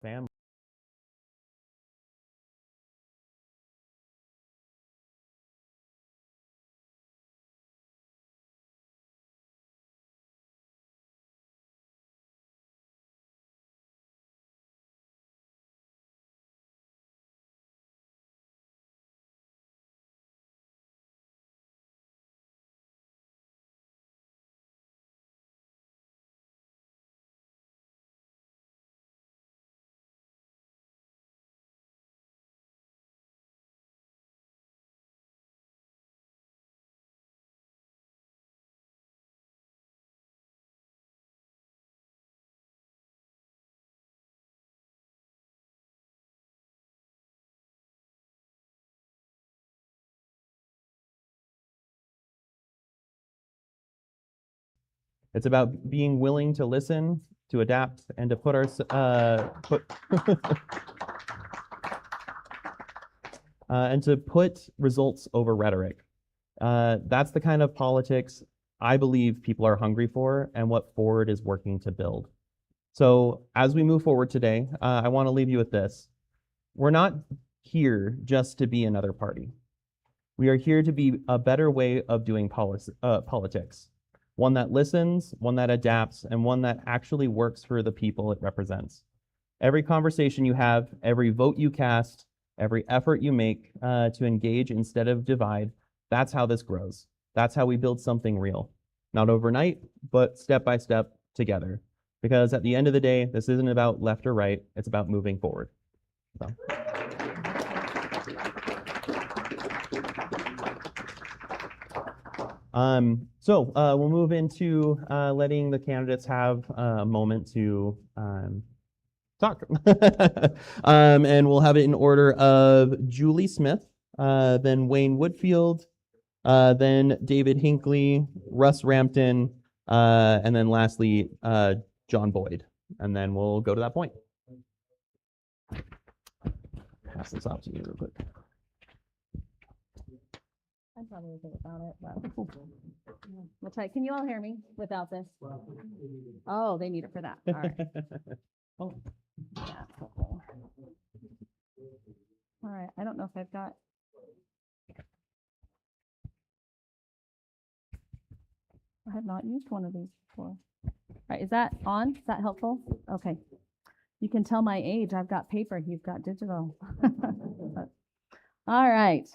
family. It's about being willing to listen, to adapt, and to put our and to put results over rhetoric. That's the kind of politics I believe people are hungry for, and what Forward is working to build. So as we move forward today, I want to leave you with this. We're not here just to be another party. We are here to be a better way of doing politics. One that listens, one that adapts, and one that actually works for the people it represents. Every conversation you have, every vote you cast, every effort you make to engage instead of divide, that's how this grows. That's how we build something real. Not overnight, but step by step together. Because at the end of the day, this isn't about left or right, it's about moving forward. So. We'll move into letting the candidates have a moment to talk. And we'll have it in order of Julie Smith, then Wayne Woodfield, then David Hinckley, Russ Rampton, and then lastly, John Boyd. And then we'll go to that point. Pass this off to you real quick. I'm probably good about it, but we'll try. Can you all hear me without this? Oh, they need it for that. All right. Oh. Yeah, okay. All right. I don't know if I've got. I have not used one of these before. All right. Is that on? Is that helpful? Okay. You can tell my age. I've got paper. You've got digital. All right.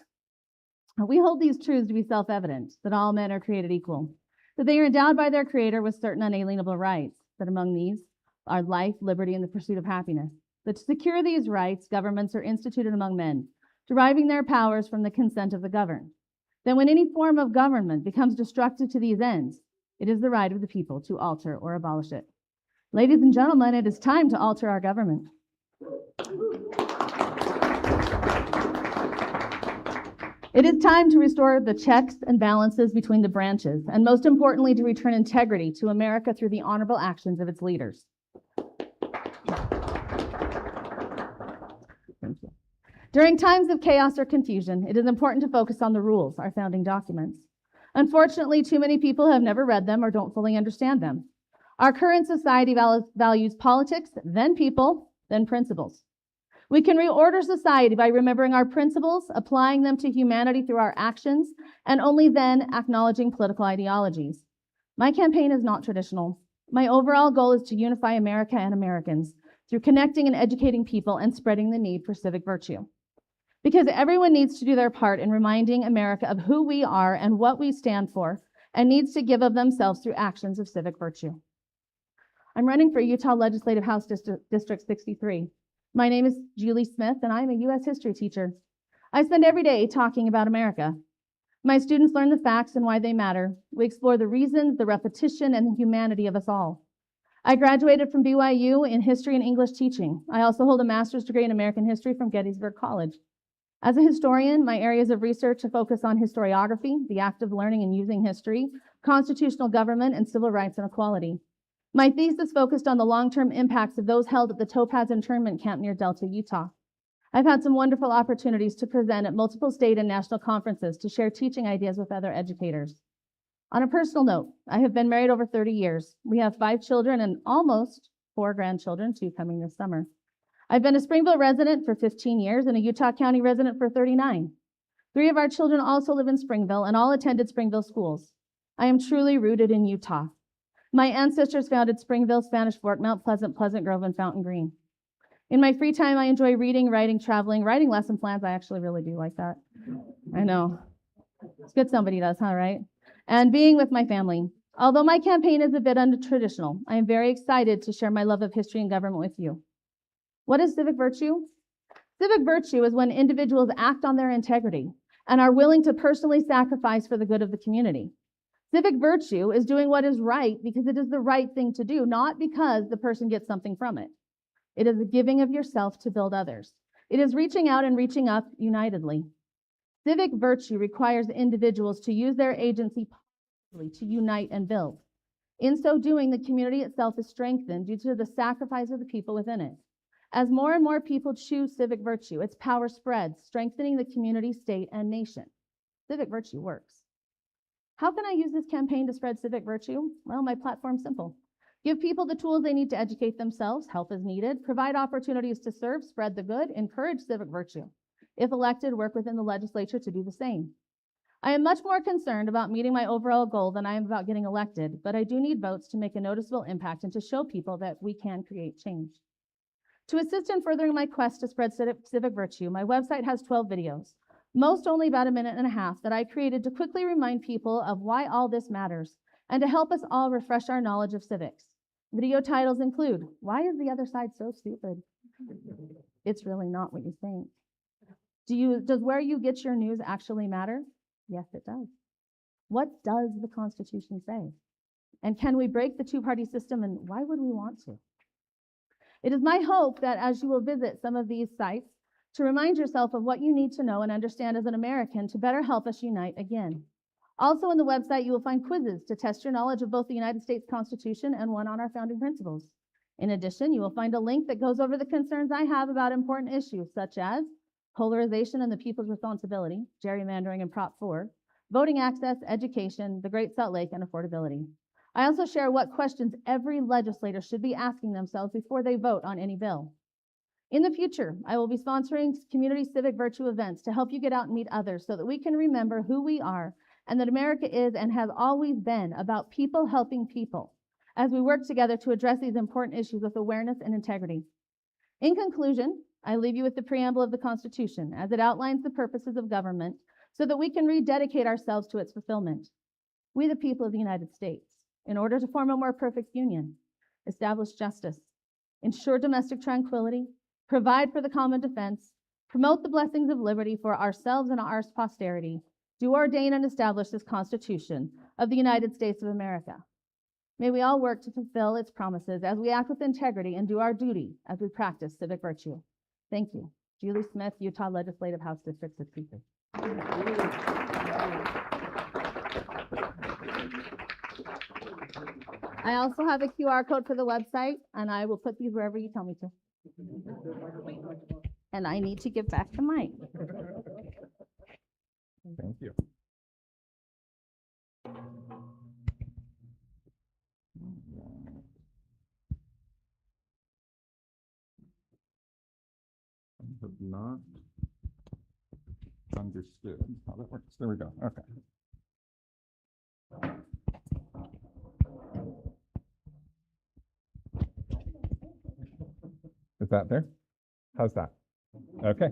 We hold these truths to be self-evident, that all men are created equal, that they are endowed by their Creator with certain unalienable rights, that among these are life, liberty, and the pursuit of happiness, that to secure these rights, governments are instituted among men, deriving their powers from the consent of the governed, that when any form of government becomes destructive to these ends, it is the right of the people to alter or abolish it. Ladies and gentlemen, it is time to alter our government. It is time to restore the checks and balances between the branches, and most importantly, to return integrity to America through the honorable actions of its leaders. During times of chaos or confusion, it is important to focus on the rules, our founding documents. Unfortunately, too many people have never read them or don't fully understand them. Our current society values politics, then people, then principles. We can reorder society by remembering our principles, applying them to humanity through our actions, and only then acknowledging political ideologies. My campaign is not traditional. My overall goal is to unify America and Americans through connecting and educating people and spreading the need for civic virtue. Because everyone needs to do their part in reminding America of who we are and what we stand for, and needs to give of themselves through actions of civic virtue. I'm running for Utah Legislative House District 63. My name is Julie Smith, and I'm a U.S. history teacher. I spend every day talking about America. My students learn the facts and why they matter. We explore the reasons, the repetition, and the humanity of us all. I graduated from BYU in history and English teaching. I also hold a master's degree in American history from Gettysburg College. As a historian, my areas of research focus on historiography, the act of learning and using history, constitutional government, and civil rights and equality. My thesis focused on the long-term impacts of those held at the Topaz internment camp near Delta, Utah. I've had some wonderful opportunities to present at multiple state and national conferences to share teaching ideas with other educators. On a personal note, I have been married over 30 years. We have 5 children and almost 4 grandchildren, 2 coming this summer. I've been a Springville resident for 15 years and a Utah County resident for 39. 3 of our children also live in Springville and all attended Springville schools. I am truly rooted in Utah. My ancestors founded Springville, Spanish Fork, Mount Pleasant, Pleasant Grove, and Fountain Green. In my free time, I enjoy reading, writing, traveling, writing lesson plans. I actually really do like that. I know. It's good somebody does, huh, right? And being with my family. Although my campaign is a bit untraditional, I am very excited to share my love of history and government with you. What is civic virtue? Civic virtue is when individuals act on their integrity and are willing to personally sacrifice for the good of the community. Civic virtue is doing what is right because it is the right thing to do, not because the person gets something from it. It is the giving of yourself to build others. It is reaching out and reaching up unitedly. Civic virtue requires individuals to use their agency positively to unite and build. In so doing, the community itself is strengthened due to the sacrifice of the people within it. As more and more people choose civic virtue, its power spreads, strengthening the community, state, and nation. Civic virtue works. How can I use this campaign to spread civic virtue? Well, my platform's simple. Give people the tools they need to educate themselves, help as needed, provide opportunities to serve, spread the good, encourage civic virtue. If elected, work within the legislature to do the same. I am much more concerned about meeting my overall goal than I am about getting elected, but I do need votes to make a noticeable impact and to show people that we can create change. To assist in furthering my quest to spread civic virtue, my website has 12 videos, most only about a minute and a half, that I created to quickly remind people of why all this matters and to help us all refresh our knowledge of civics. Video titles include, "Why is the other side so stupid?" It's really not what you think. Does where you get your news actually matter? Yes, it does. What does the Constitution say? And can we break the two-party system, and why would we want to? It is my hope that as you will visit some of these sites, to remind yourself of what you need to know and understand as an American to better help us unite again. Also on the website, you will find quizzes to test your knowledge of both the United States Constitution and one on our founding principles. In addition, you will find a link that goes over the concerns I have about important issues such as polarization and the people's responsibility, gerrymandering and Prop 4, voting access, education, the Great Salt Lake, and affordability. I also share what questions every legislator should be asking themselves before they vote on any bill. In the future, I will be sponsoring community civic virtue events to help you get out and meet others so that we can remember who we are and that America is and has always been about people helping people as we work together to address these important issues with awareness and integrity. In conclusion, I leave you with the preamble of the Constitution as it outlines the purposes of government so that we can rededicate ourselves to its fulfillment. We, the people of the United States, in order to form a more perfect union, establish justice, ensure domestic tranquility, provide for the common defense, promote the blessings of liberty for ourselves and our posterity, do ordain and establish this Constitution of the United States of America. May we all work to fulfill its promises as we act with integrity and do our duty as we practice civic virtue. Thank you. Julie Smith, Utah Legislative House District 63. I also have a QR code for the website, and I will put these wherever you tell me to. And I need to give back the mic. Thank you. I have not understood how that works. There we go. Okay. Is that there? How's that? Okay.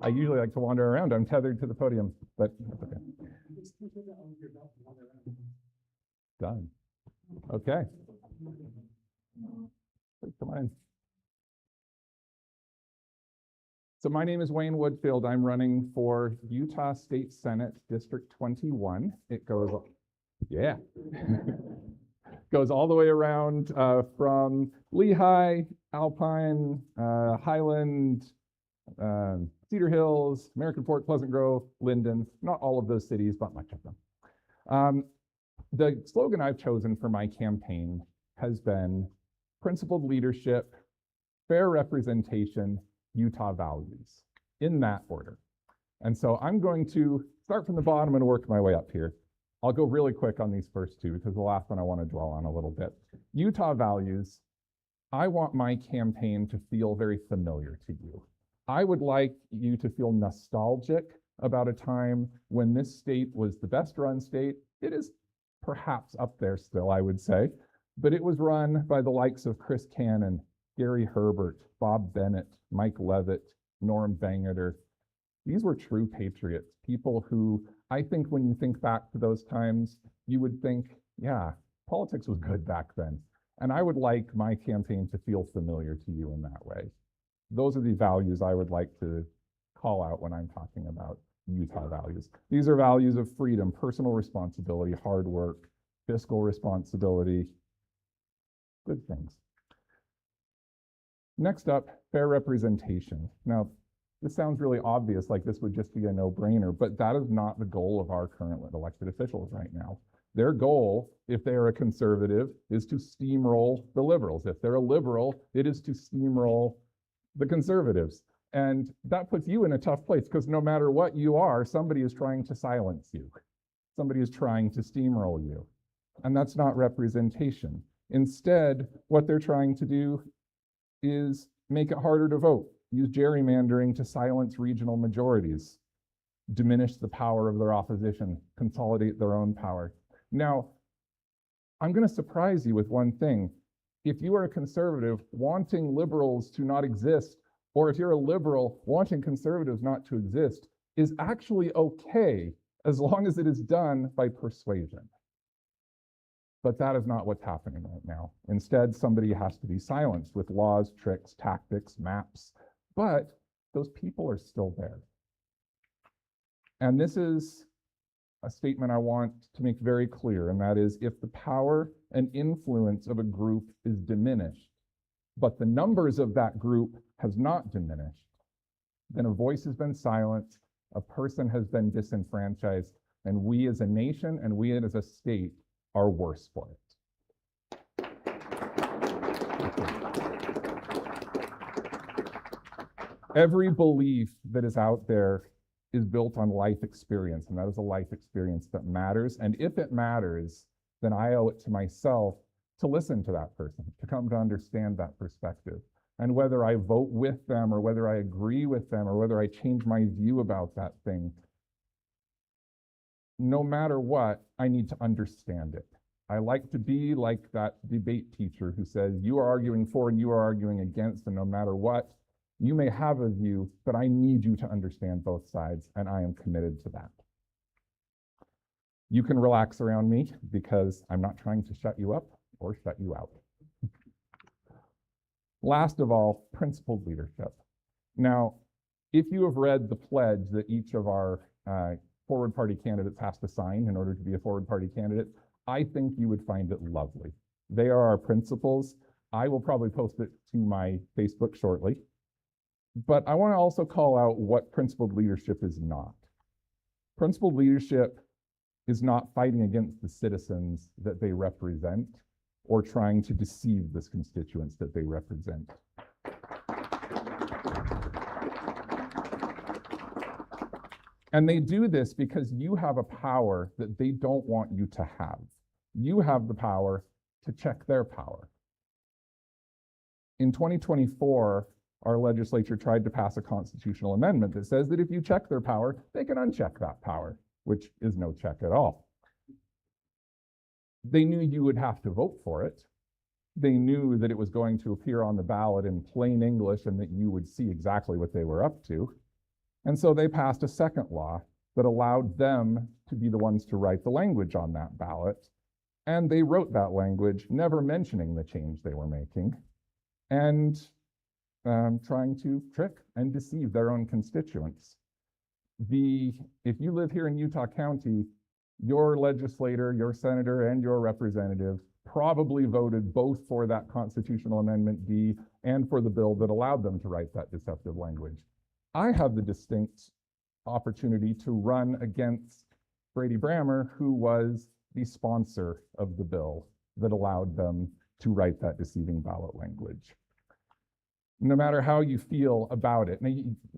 I usually like to wander around. I'm tethered to the podium, but that's okay. Done. Okay. Please come on in. So my name is Wayne Woodfield. I'm running for Utah State Senate District 21. It goes, yeah, goes all the way around from Lehigh, Alpine, Highland, Cedar Hills, American Fork, Pleasant Grove, Linden, not all of those cities, but much of them. The slogan I've chosen for my campaign has been principled leadership, fair representation, Utah values, in that order. And so I'm going to start from the bottom and work my way up here. I'll go really quick on these first two because the last one I want to dwell on a little bit. Utah values I want my campaign to feel very familiar to you. I would like you to feel nostalgic about a time when this state was the best run state. It is perhaps up there still, I would say, but it was run by the likes of Chris Cannon, Gary Herbert, Bob Bennett, Mike Levitt, Norm Bangerter. These were true patriots, people who I think when you think back to those times, you would think, yeah, politics was good back then. And I would like my campaign to feel familiar to you in that way. Those are the values I would like to call out when I'm talking about Utah values. These are values of freedom, personal responsibility, hard work, fiscal responsibility, good things. Next up, fair representation. Now, this sounds really obvious, like this would just be a no-brainer, but that is not the goal of our current elected officials right now. Their goal, if they are a conservative, is to steamroll the liberals. If they're a liberal, it is to steamroll the conservatives. And that puts you in a tough place because no matter what you are, somebody is trying to silence you. Somebody is trying to steamroll you. And that's not representation. Instead, what they're trying to do is make it harder to vote, use gerrymandering to silence regional majorities, diminish the power of their opposition, consolidate their own power. Now, I'm going to surprise you with one thing. If you are a conservative wanting liberals to not exist, or if you're a liberal wanting conservatives not to exist, is actually okay as long as it is done by persuasion. But that is not what's happening right now. Instead, somebody has to be silenced with laws, tricks, tactics, maps, but those people are still there. And this is a statement I want to make very clear, and that is if the power and influence of a group is diminished, but the numbers of that group has not diminished, then a voice has been silenced, a person has been disenfranchised, and we as a nation and we as a state are worse for it. Every belief that is out there is built on life experience, and that is a life experience that matters. And if it matters, then I owe it to myself to listen to that person, to come to understand that perspective. And whether I vote with them or whether I agree with them or whether I change my view about that thing, no matter what, I need to understand it. I like to be like that debate teacher who says, you are arguing for and you are arguing against, and no matter what, you may have a view, but I need you to understand both sides, and I am committed to that. You can relax around me because I'm not trying to shut you up or shut you out. Last of all, principled leadership. Now, if you have read the pledge that each of our forward party candidates has to sign in order to be a forward party candidate, I think you would find it lovely. They are our principles. I will probably post it to my Facebook shortly. But I want to also call out what principled leadership is not. Principled leadership is not fighting against the citizens that they represent or trying to deceive the constituents that they represent. And they do this because you have a power that they don't want you to have. You have the power to check their power. In 2024, our legislature tried to pass a constitutional amendment that says that if you check their power, they can uncheck that power, which is no check at all. They knew you would have to vote for it. They knew that it was going to appear on the ballot in plain English and that you would see exactly what they were up to. And so they passed a second law that allowed them to be the ones to write the language on that ballot. And they wrote that language, never mentioning the change they were making, and trying to trick and deceive their own constituents. If you live here in Utah County, your legislator, your senator, and your representative probably voted both for that constitutional amendment D and for the bill that allowed them to write that deceptive language. I have the distinct opportunity to run against Brady Brammer, who was the sponsor of the bill that allowed them to write that deceiving ballot language. No matter how you feel about it, now,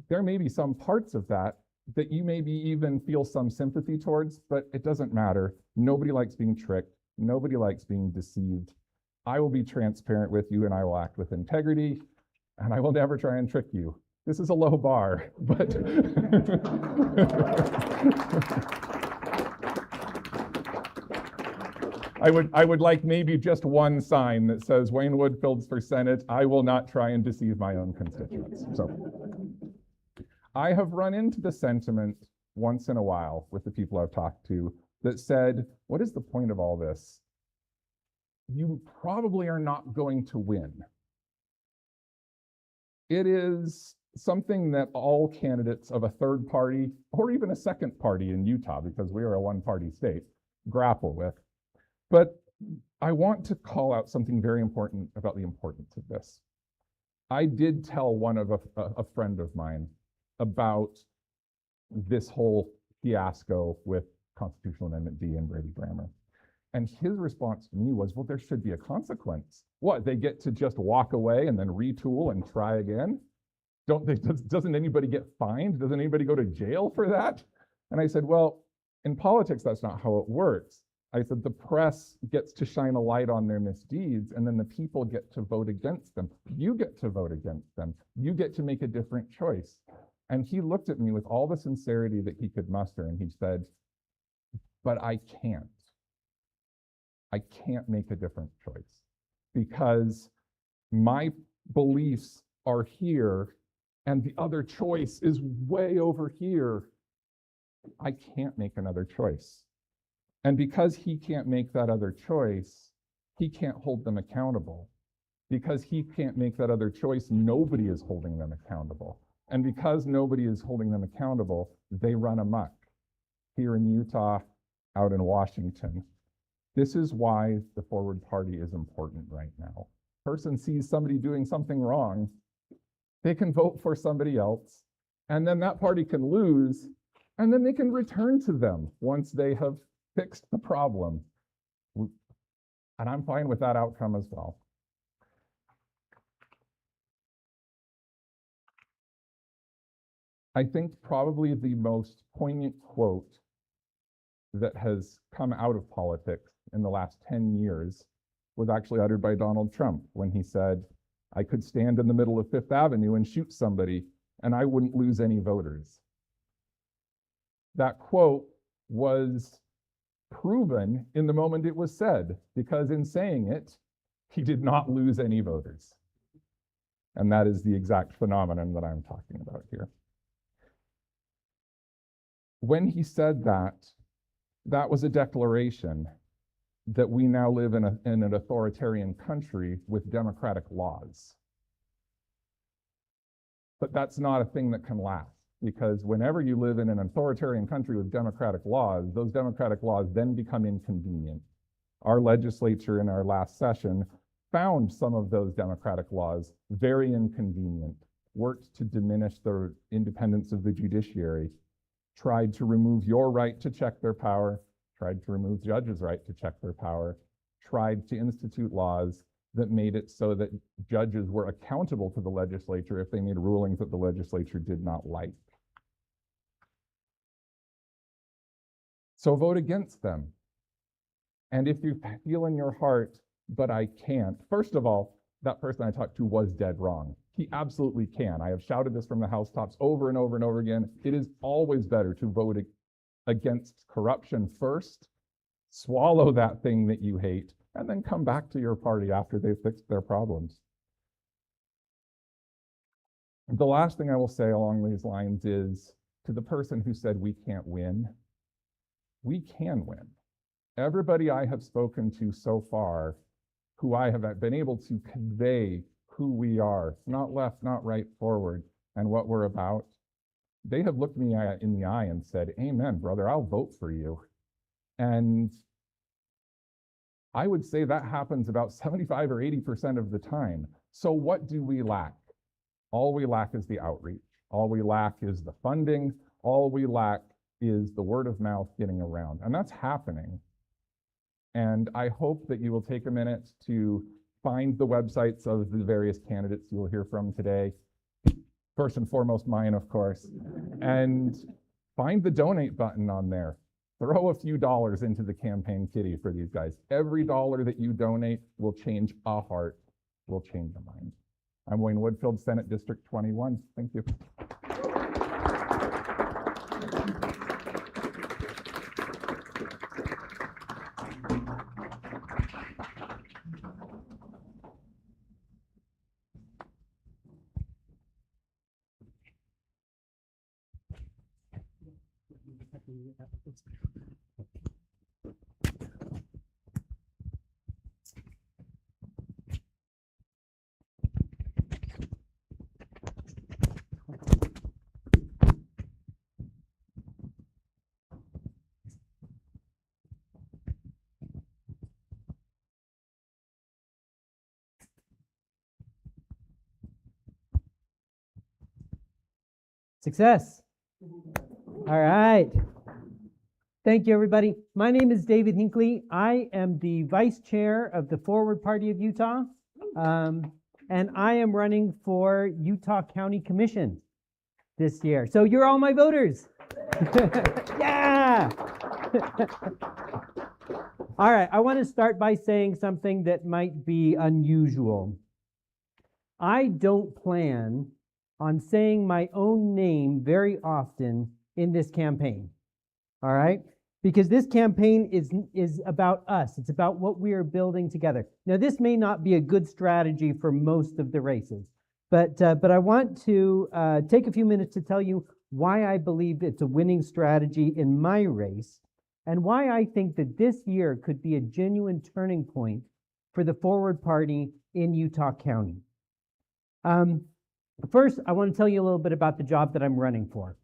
there may be some parts of that that you maybe even feel some sympathy towards, but it doesn't matter. Nobody likes being tricked. Nobody likes being deceived. I will be transparent with you and I will act with integrity and I will never try and trick you. This is a low bar, but I would like maybe just one sign that says Wayne Woodfield's for Senate. I will not try and deceive my own constituents. So I have run into the sentiment once in a while with the people I've talked to that said, what is the point of all this? You probably are not going to win. It is something that all candidates of a third party or even a second party in Utah, because we are a one-party state, grapple with. But I want to call out something very important about the importance of this. I did tell one of a friend of mine about this whole fiasco with Constitutional Amendment D and Brady Grammar. And his response to me was, well, there should be a consequence. What, they get to just walk away and then retool and try again? Doesn't anybody get fined? Doesn't anybody go to jail for that? And I said, well, in politics, that's not how it works. I said, the press gets to shine a light on their misdeeds, and then the people get to vote against them. You get to vote against them. You get to make a different choice. And he looked at me with all the sincerity that he could muster, and he said, but I can't. I can't make a different choice because my beliefs are here and the other choice is way over here. I can't make another choice. And because he can't make that other choice, he can't hold them accountable. Because he can't make that other choice, nobody is holding them accountable. And because nobody is holding them accountable, they run amok here in Utah, out in Washington. This is why the Forward Party is important right now. Person sees somebody doing something wrong, they can vote for somebody else, and then that party can lose, and then they can return to them once they have fixed the problem. And I'm fine with that outcome as well. I think probably the most poignant quote that has come out of politics in the last 10 years was actually uttered by Donald Trump when he said, I could stand in the middle of Fifth Avenue and shoot somebody and I wouldn't lose any voters. That quote was proven in the moment it was said, because in saying it, he did not lose any voters. And that is the exact phenomenon that I'm talking about here. When he said that, that was a declaration that we now live in an authoritarian country with democratic laws. But that's not a thing that can last, because whenever you live in an authoritarian country with democratic laws, those democratic laws then become inconvenient. Our legislature in our last session found some of those democratic laws very inconvenient, worked to diminish the independence of the judiciary, tried to remove your right to check their power, tried to remove judges' right to check their power, tried to institute laws that made it so that judges were accountable to the legislature if they made rulings that the legislature did not like. So vote against them. And if you feel in your heart, but I can't, first of all, that person I talked to was dead wrong. He absolutely can. I have shouted this from the housetops over and over and over again. It is always better to vote against corruption first, swallow that thing that you hate, and then come back to your party after they've fixed their problems. The last thing I will say along these lines is, to the person who said we can't win, we can win. Everybody I have spoken to so far, who I have been able to convey who we are, not left, not right, forward, and what we're about, they have looked me in the eye and said, amen, brother, I'll vote for you. And I would say that happens about 75 or 80% of the time. So what do we lack? All we lack is the outreach. All we lack is the funding. All we lack is the word of mouth getting around. And that's happening. And I hope that you will take a minute to find the websites of the various candidates you will hear from today. First and foremost, mine, of course. And find the donate button on there. throw a few dollars into the campaign kitty for these guys. Every dollar that you donate will change a heart, will change a mind. I'm Wayne Woodfield, Senate District 21. Thank you. Success. All right. Thank you, everybody. My name is David Hinckley. I am the vice chair of the Forward Party of Utah, and I am running for Utah County Commission this year. So you're all my voters. Yeah. All right. I want to start by saying something that might be unusual. I don't plan on saying my own name very often in this campaign, all right? Because this campaign is about us. It's about what we are building together. Now, this may not be a good strategy for most of the races, but I want to take a few minutes to tell you why I believe it's a winning strategy in my race and why I think that this year could be a genuine turning point for the Forward Party in Utah County. First, I want to tell you a little bit about the job that I'm running for.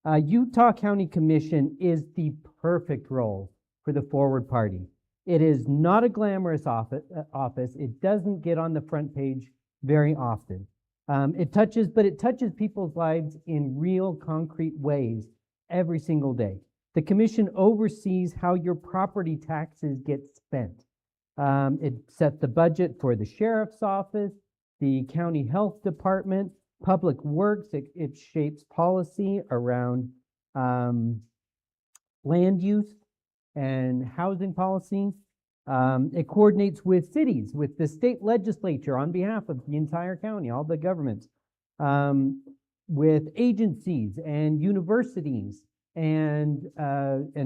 Utah County Commission is the perfect role for the Forward Party. It is not a glamorous office. It doesn't get on the front page very often. It touches people's lives in real, concrete ways every single day. The commission oversees how your property taxes get spent. It sets the budget for the sheriff's office, the county health department, public works. It shapes policy around land use and housing policy. It coordinates with cities, with the state legislature on behalf of the entire county, all the governments, with agencies and universities and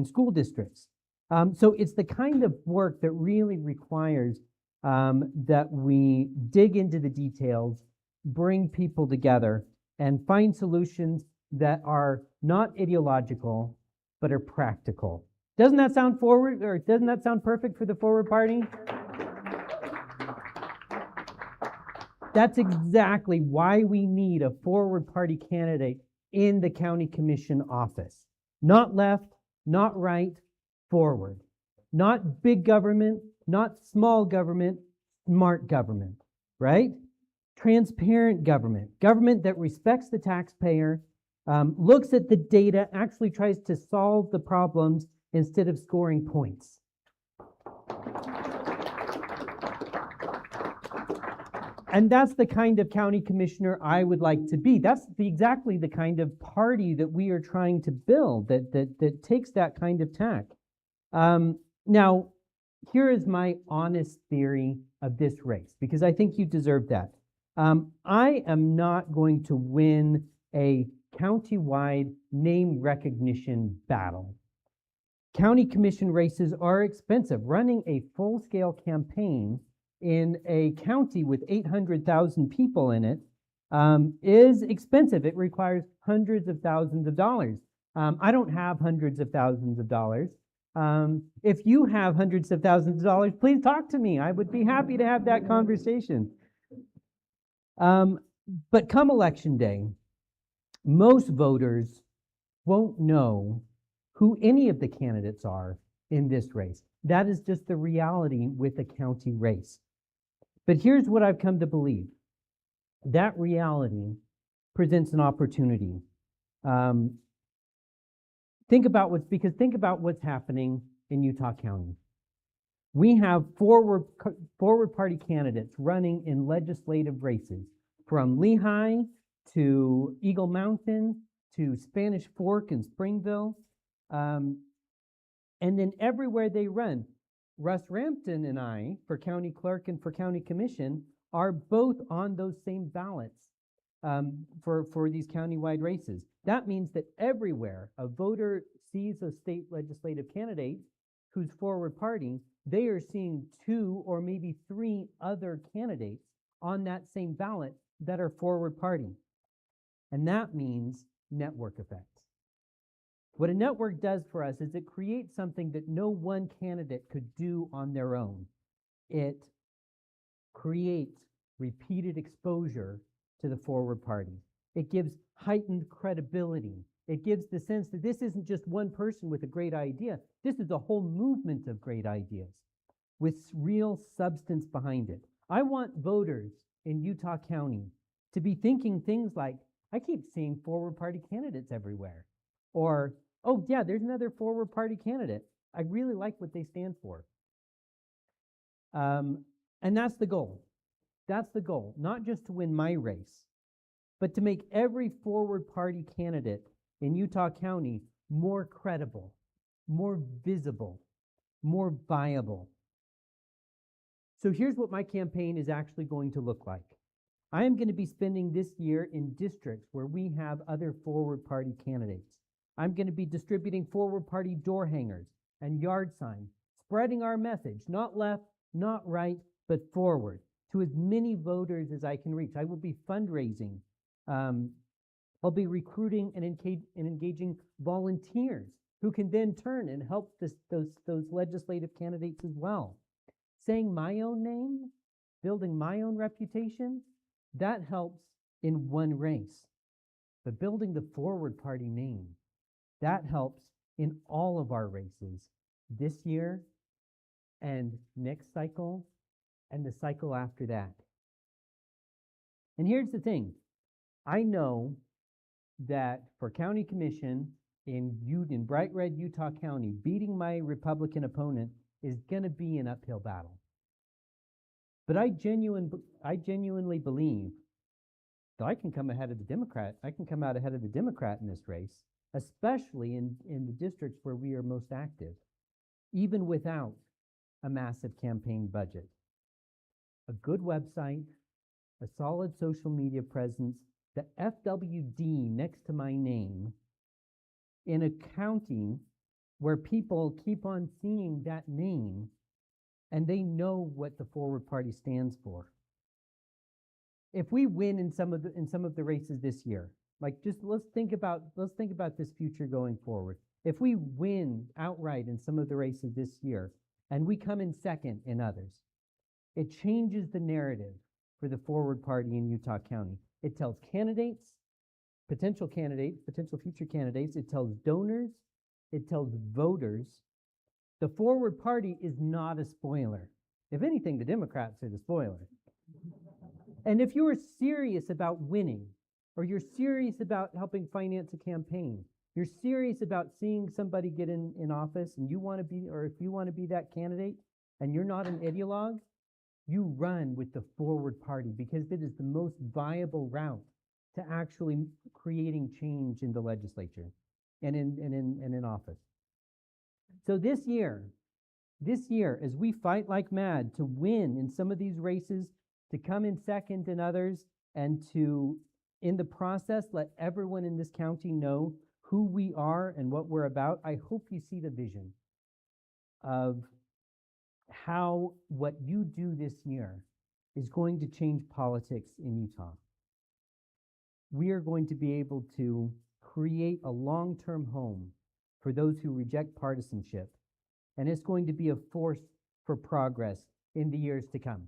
school districts. So it's the kind of work that really requires that we dig into the details, bring people together, and find solutions that are not ideological, but are practical. Doesn't that sound forward, or doesn't that sound perfect for the Forward Party? That's exactly why we need a Forward Party candidate in the county commission office. Not left, not right, forward. Not big government, not small government, smart government, right? Transparent government, government that respects the taxpayer, looks at the data, actually tries to solve the problems instead of scoring points. And that's the kind of county commissioner I would like to be. That's exactly the kind of party that we are trying to build, that takes that kind of tack. Now, here is my honest theory of this race, because I think you deserve that. I am not going to win a county-wide name recognition battle. County commission races are expensive. Running a full-scale campaign in a county with 800,000 people in it is expensive. It requires hundreds of thousands of dollars. I don't have hundreds of thousands of dollars. If you have hundreds of thousands of dollars, please talk to me. I would be happy to have that conversation. But come election day, most voters won't know who any of the candidates are in this race. That is just the reality with a county race. But here's what I've come to believe. That reality presents an opportunity. Think about what's happening in Utah County. We have forward party candidates running in legislative races from Lehigh to Eagle Mountain to Spanish Fork and Springville. And then everywhere they run, Russ Rampton and I, for county clerk and for county commission, are both on those same ballots for these countywide races. That means that everywhere a voter sees a state legislative candidate who's forward party, they are seeing 2 or maybe 3 other candidates on that same ballot that are forward party. And that means network effects. What a network does for us is it creates something that no one candidate could do on their own. It creates repeated exposure to the forward party. It gives heightened credibility. It gives the sense that this isn't just one person with a great idea. This is a whole movement of great ideas with real substance behind it. I want voters in Utah County to be thinking things like, I keep seeing forward party candidates everywhere. Or, oh yeah, there's another forward party candidate. I really like what they stand for. And that's the goal. That's the goal, not just to win my race, but to make every forward party candidate in Utah County more credible, more visible, more viable. So here's what my campaign is actually going to look like. I am going to be spending this year in districts where we have other forward party candidates. I'm going to be distributing forward party door hangers and yard signs, spreading our message, not left, not right, but forward, to as many voters as I can reach. I will be fundraising. I'll be recruiting and engaging volunteers who can then turn and help those legislative candidates as well. Saying my own name, building my own reputation, that helps in one race. But building the forward party name, that helps in all of our races this year and next cycle and the cycle after that. And here's the thing. I know that for county commission in bright red Utah County, beating my Republican opponent is going to be an uphill battle. But I genuinely believe that I can come ahead of the Democrat. I can come out ahead of the Democrat in this race, especially in the districts where we are most active, even without a massive campaign budget. A good website, a solid social media presence, the FWD next to my name, in a county where people keep on seeing that name and they know what the forward party stands for. If we win in some of the races this year, like just let's think about this future going forward. If we win outright in some of the races this year and we come in second in others, it changes the narrative for the forward party in Utah County. It tells candidates, potential future candidates, it tells donors, it tells voters, the forward party is not a spoiler. If anything, the Democrats are the spoiler. And if you are serious about winning, or you're serious about helping finance a campaign, you're serious about seeing somebody get in office and you want to be, or if you want to be that candidate and you're not an ideologue, you run with the forward party because it is the most viable route to actually creating change in the legislature and in office. So this year, as we fight like mad to win in some of these races, to come in second in others, and to, in the process, let everyone in this county know who we are and what we're about, I hope you see the vision of how what you do this year is going to change politics in Utah. We are going to be able to create a long-term home for those who reject partisanship, and it's going to be a force for progress in the years to come.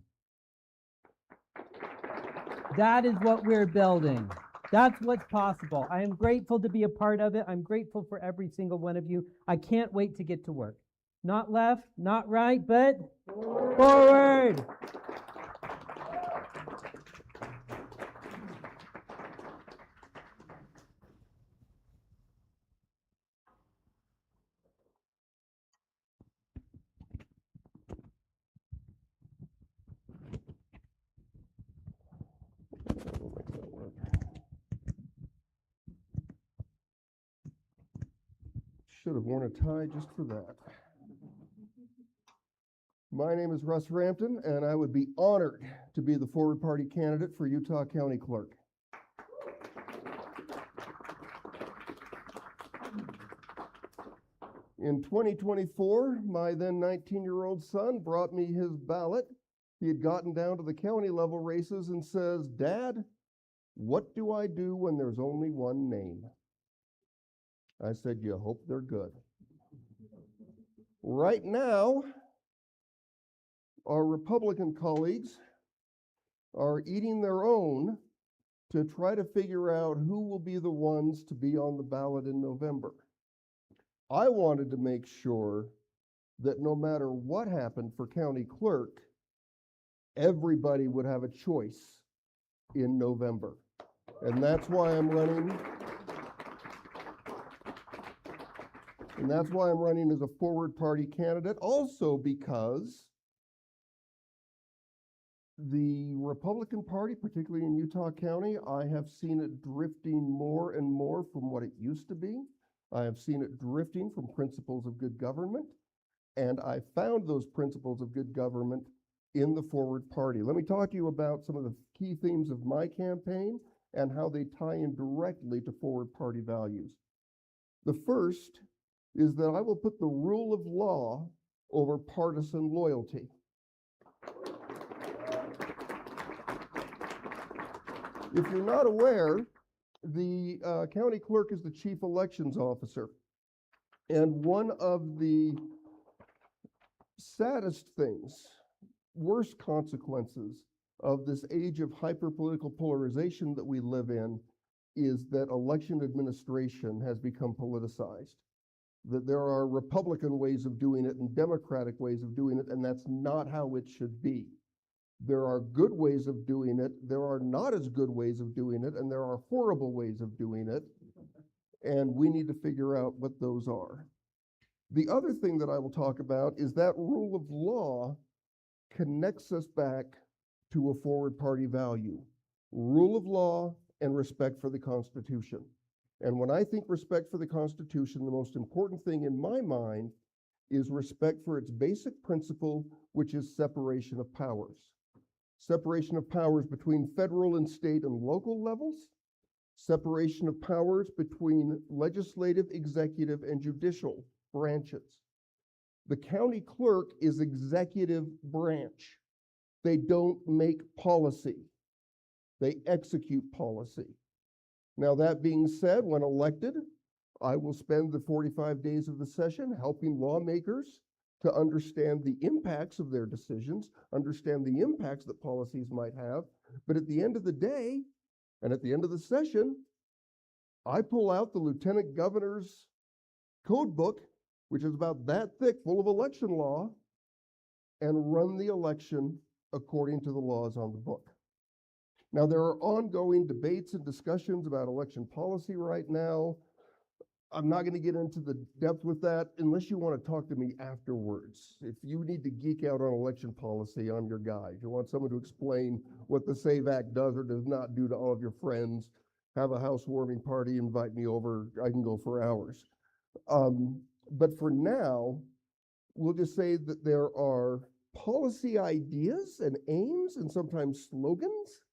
That is what we're building. That's what's possible. I am grateful to be a part of it. I'm grateful for every single one of you. I can't wait to get to work. Not left, not right, but forward. Should have worn a tie just for that. My name is Russ Rampton, and I would be honored to be the Forward Party candidate for Utah County Clerk. In 2024, my then 19-year-old son brought me his ballot. He had gotten down to the county level races and says, "Dad, what do I do when there's only one name?" I said, "You hope they're good." Right now, our Republican colleagues are eating their own to try to figure out who will be the ones to be on the ballot in November. I wanted to make sure that no matter what happened for county clerk, everybody would have a choice in November. And that's why I'm running. And that's why I'm running as a Forward Party candidate, also because the Republican Party, particularly in Utah County, I have seen it drifting more and more from what it used to be. I have seen it drifting from principles of good government, and I found those principles of good government in the Forward Party. Let me talk to you about some of the key themes of my campaign and how they tie in directly to Forward Party values. The first is that I will put the rule of law over partisan loyalty. If you're not aware, the county clerk is the chief elections officer. And one of the saddest things, worst consequences of this age of hyper-political polarization that we live in is that election administration has become politicized. That there are Republican ways of doing it and Democratic ways of doing it, and that's not how it should be. There are good ways of doing it, there are not as good ways of doing it, and there are horrible ways of doing it, and we need to figure out what those are. The other thing that I will talk about is that rule of law connects us back to a Forward Party value. Rule of law and respect for the Constitution. And when I think respect for the Constitution, the most important thing in my mind is respect for its basic principle, which is separation of powers. Separation of powers between federal and state and local levels, separation of powers between legislative, executive, and judicial branches. The county clerk is executive branch. They don't make policy. They execute policy. Now, that being said, when elected, I will spend the 45 days of the session helping lawmakers to understand the impacts of their decisions, understand the impacts that policies might have. But at the end of the day, and at the end of the session, I pull out the lieutenant governor's code book, which is about that thick, full of election law, and run the election according to the laws on the book. Now, there are ongoing debates and discussions about election policy right now. I'm not going to get into the depth with that unless you want to talk to me afterwards. If you need to geek out on election policy, I'm your guy. If you want someone to explain what the SAVE Act does or does not do to all of your friends, have a housewarming party, invite me over. I can go for hours. But for now, we'll just say that there are policy ideas and aims and sometimes slogans,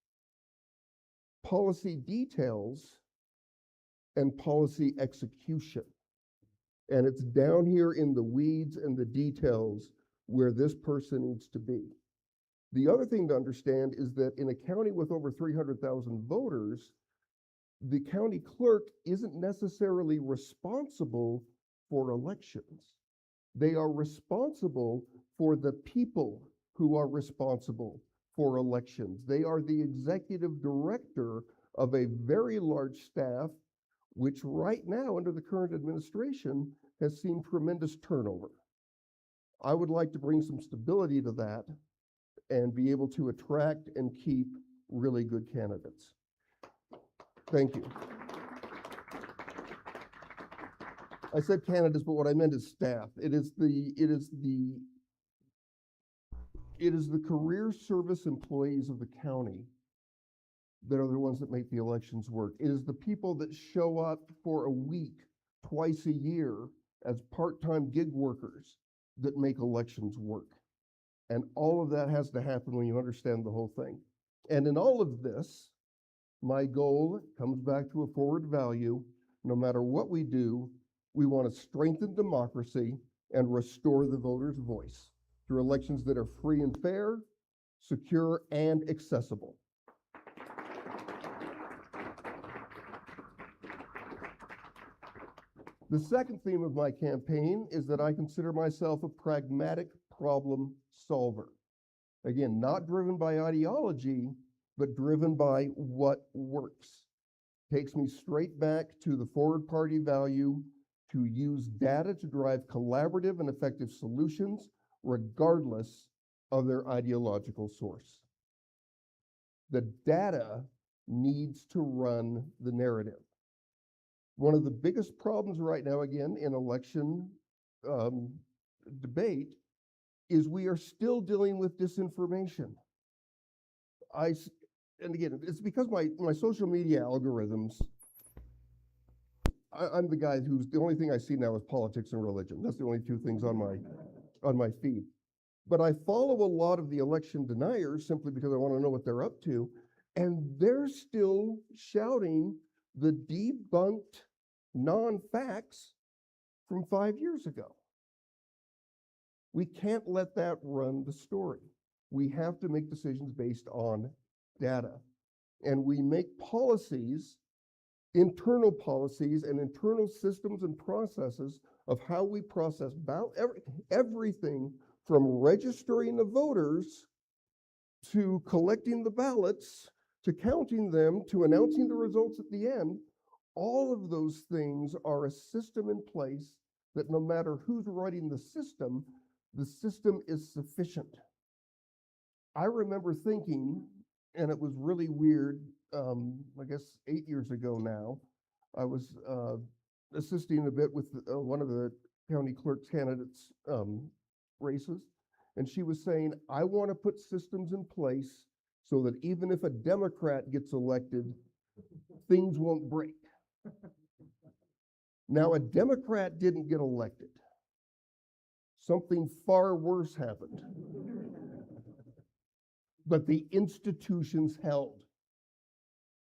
policy details, and policy execution. And it's down here in the weeds and the details where this person needs to be. The other thing to understand is that in a county with over 300,000 voters, the county clerk isn't necessarily responsible for elections. They are responsible for the people who are responsible for elections. They are the executive director of a very large staff, which right now, under the current administration, has seen tremendous turnover. I would like to bring some stability to that and be able to attract and keep really good candidates. Thank you. I said candidates, but what I meant is staff. It is the career service employees of the county that are the ones that make the elections work. It is the people that show up for a week, twice a year as part-time gig workers that make elections work. And all of that has to happen when you understand the whole thing. And in all of this, my goal comes back to a forward value. No matter what we do, we want to strengthen democracy and restore the voter's voice through elections that are free and fair, secure, and accessible. The second theme of my campaign is that I consider myself a pragmatic problem solver. Again, not driven by ideology, but driven by what works. Takes me straight back to the forward party value to use data to drive collaborative and effective solutions, regardless of their ideological source. The data needs to run the narrative. One of the biggest problems right now, again, in election debate is we are still dealing with disinformation. And again, it's because my social media algorithms, I'm the guy who's, the only thing I see now is politics and religion. That's the only two things on my feed. But I follow a lot of the election deniers simply because I want to know what they're up to. And they're still shouting the debunked non-facts from 5 years ago. We can't let that run the story. We have to make decisions based on data. And we make policies, internal policies and internal systems and processes of how we process everything from registering the voters to collecting the ballots, to counting them, to announcing the results at the end. All of those things are a system in place that no matter who's running the system is sufficient. I remember thinking, and it was really weird, I guess 8 years ago now, I was assisting a bit with one of the county clerk's candidates' races, and she was saying, I want to put systems in place so that even if a Democrat gets elected, things won't break. Now, a Democrat didn't get elected. Something far worse happened. But the institutions held.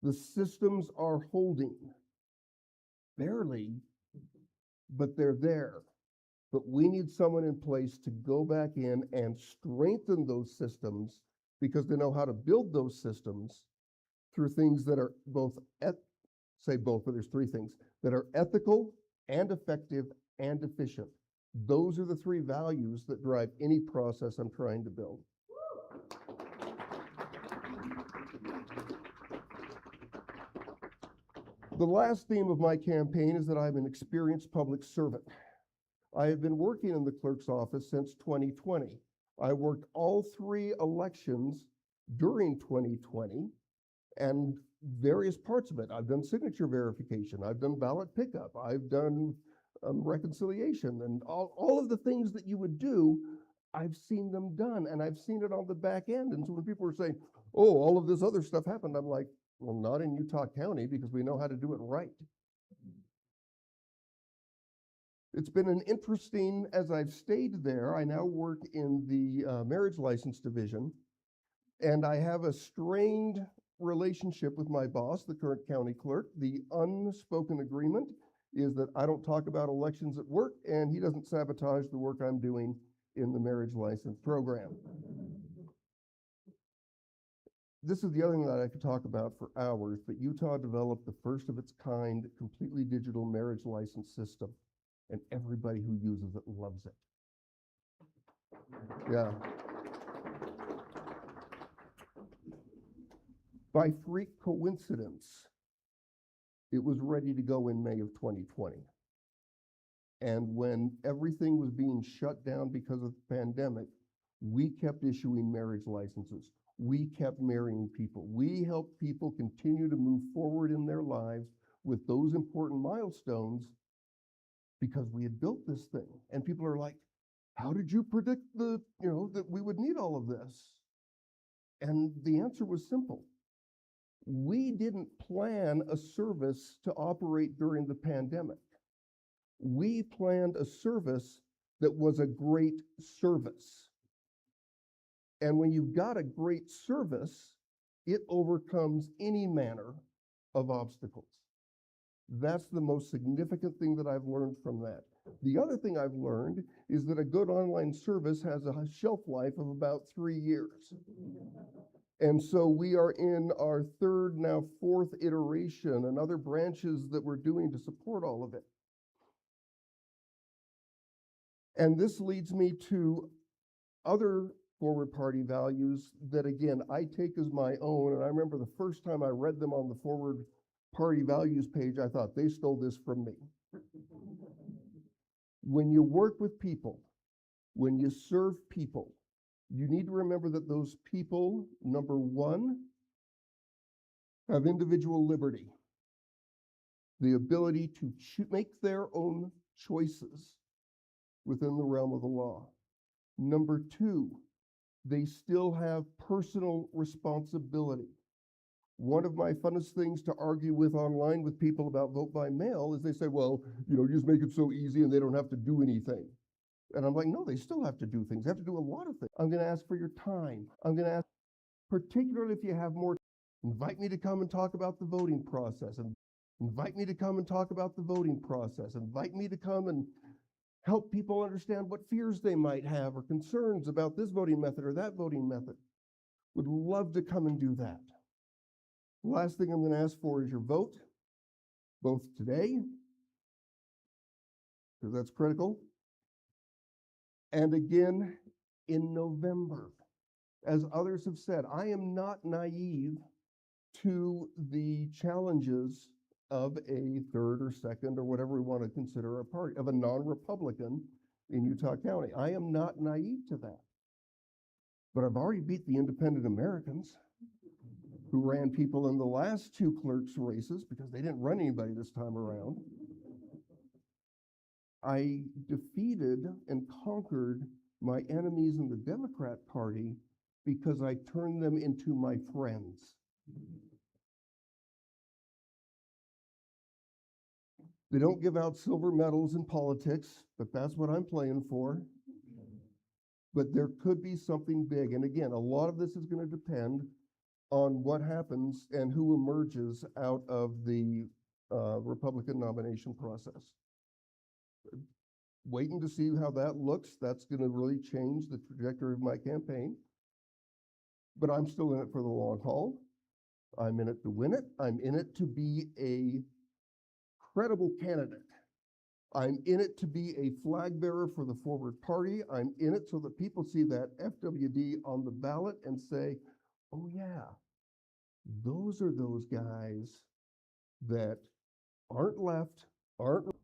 The systems are holding. Barely, but they're there. But we need someone in place to go back in and strengthen those systems because they know how to build those systems through things that are both, say both, but there's three things, that are ethical and effective and efficient. Those are the three values that drive any process I'm trying to build. The last theme of my campaign is that I'm an experienced public servant. I have been working in the clerk's office since 2020. I worked all three elections during 2020 and various parts of it. I've done signature verification, I've done ballot pickup, I've done reconciliation, and all of the things that you would do, I've seen them done, and I've seen it on the back end. And so when people are saying, oh, all of this other stuff happened, I'm like, well, not in Utah County because we know how to do it right. It's been an interesting, as I've stayed there, I now work in the marriage license division, and I have a strained relationship with my boss, the current county clerk. The unspoken agreement is that I don't talk about elections at work, and he doesn't sabotage the work I'm doing in the marriage license program. This is the other thing that I could talk about for hours, but Utah developed the first of its kind, completely digital marriage license system, and everybody who uses it loves it. Yeah. By freak coincidence, it was ready to go in May of 2020. And when everything was being shut down because of the pandemic, we kept issuing marriage licenses. We kept marrying people. We helped people continue to move forward in their lives with those important milestones because we had built this thing. And people are like, how did you predict that we would need all of this? And the answer was simple. We didn't plan a service to operate during the pandemic. We planned a service that was a great service. And when you've got a great service, it overcomes any manner of obstacles. That's the most significant thing that I've learned from that. The other thing I've learned is that a good online service has a shelf life of about 3 years. And so we are in our third, now fourth iteration and other branches that we're doing to support all of it. And this leads me to other forward party values that, again, I take as my own. And I remember the first time I read them on the forward party values page, I thought they stole this from me. When you work with people, when you serve people, you need to remember that those people, number one, have individual liberty, the ability to make their own choices within the realm of the law. Number two, they still have personal responsibility. One of my funnest things to argue with online with people about vote by mail is they say, well, you just make it so easy and they don't have to do anything. And I'm like, no, they still have to do things. They have to do a lot of things. I'm going to ask for your time. I'm going to ask, particularly if you have more, invite me to come and talk about the voting process. And invite me to come and talk about the voting process. Invite me to come and help people understand what fears they might have or concerns about this voting method or that voting method. Would love to come and do that. The last thing I'm going to ask for is your vote, both today, because that's critical, and again in November. As others have said, I am not naive to the challenges of a third or second or whatever we want to consider a party, of a non-Republican in Utah County. I am not naive to that. But I've already beat the independent Americans who ran people in the last two clerks races because they didn't run anybody this time around. I defeated and conquered my enemies in the Democrat Party because I turned them into my friends. They don't give out silver medals in politics, but that's what I'm playing for. But there could be something big. And again, a lot of this is going to depend on what happens and who emerges out of the Republican nomination process. Waiting to see how that looks. That's going to really change the trajectory of my campaign. But I'm still in it for the long haul. I'm in it to win it. I'm in it to be a credible candidate. I'm in it to be a flag bearer for the forward party. I'm in it so that people see that FWD on the ballot and say, oh yeah, those are those guys that aren't left, aren't.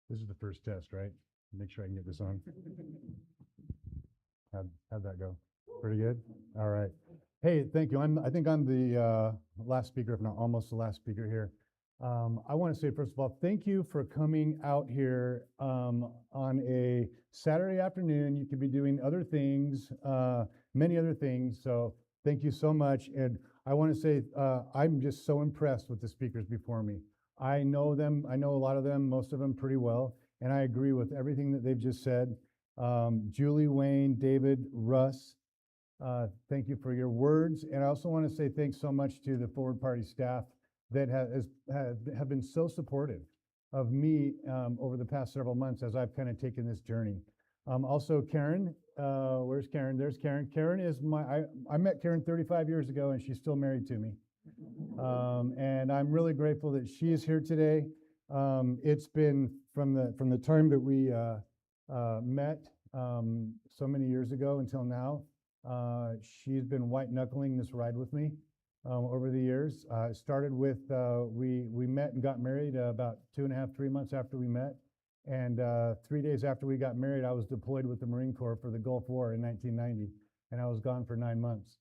This is the first test, right? Make sure I can get this on. How'd that go? Pretty good? All right. Hey, thank you. I think I'm the last speaker, if not almost the last speaker here. I want to say, first of all, thank you for coming out here on a Saturday afternoon. You could be doing other things, many other things. So thank you so much. And I want to say I'm just so impressed with the speakers before me. I know them. I know a lot of them, most of them pretty well. And I agree with everything that they've just said. Julie, Wayne, David, Russ, thank you for your words. And I also want to say thanks so much to the Forward Party staff that have been so supportive of me over the past several months as I've kind of taken this journey. Also Karen, where's Karen? There's Karen. Karen is I met Karen 35 years ago and she's still married to me. And I'm really grateful that she is here today. It's been from the time that we met so many years ago until now. She's been white knuckling this ride with me over the years. It started with we met and got married about 2.5, 3 months after we met. And 3 days after we got married, I was deployed with the Marine Corps for the Gulf War in 1990, and I was gone for 9 months.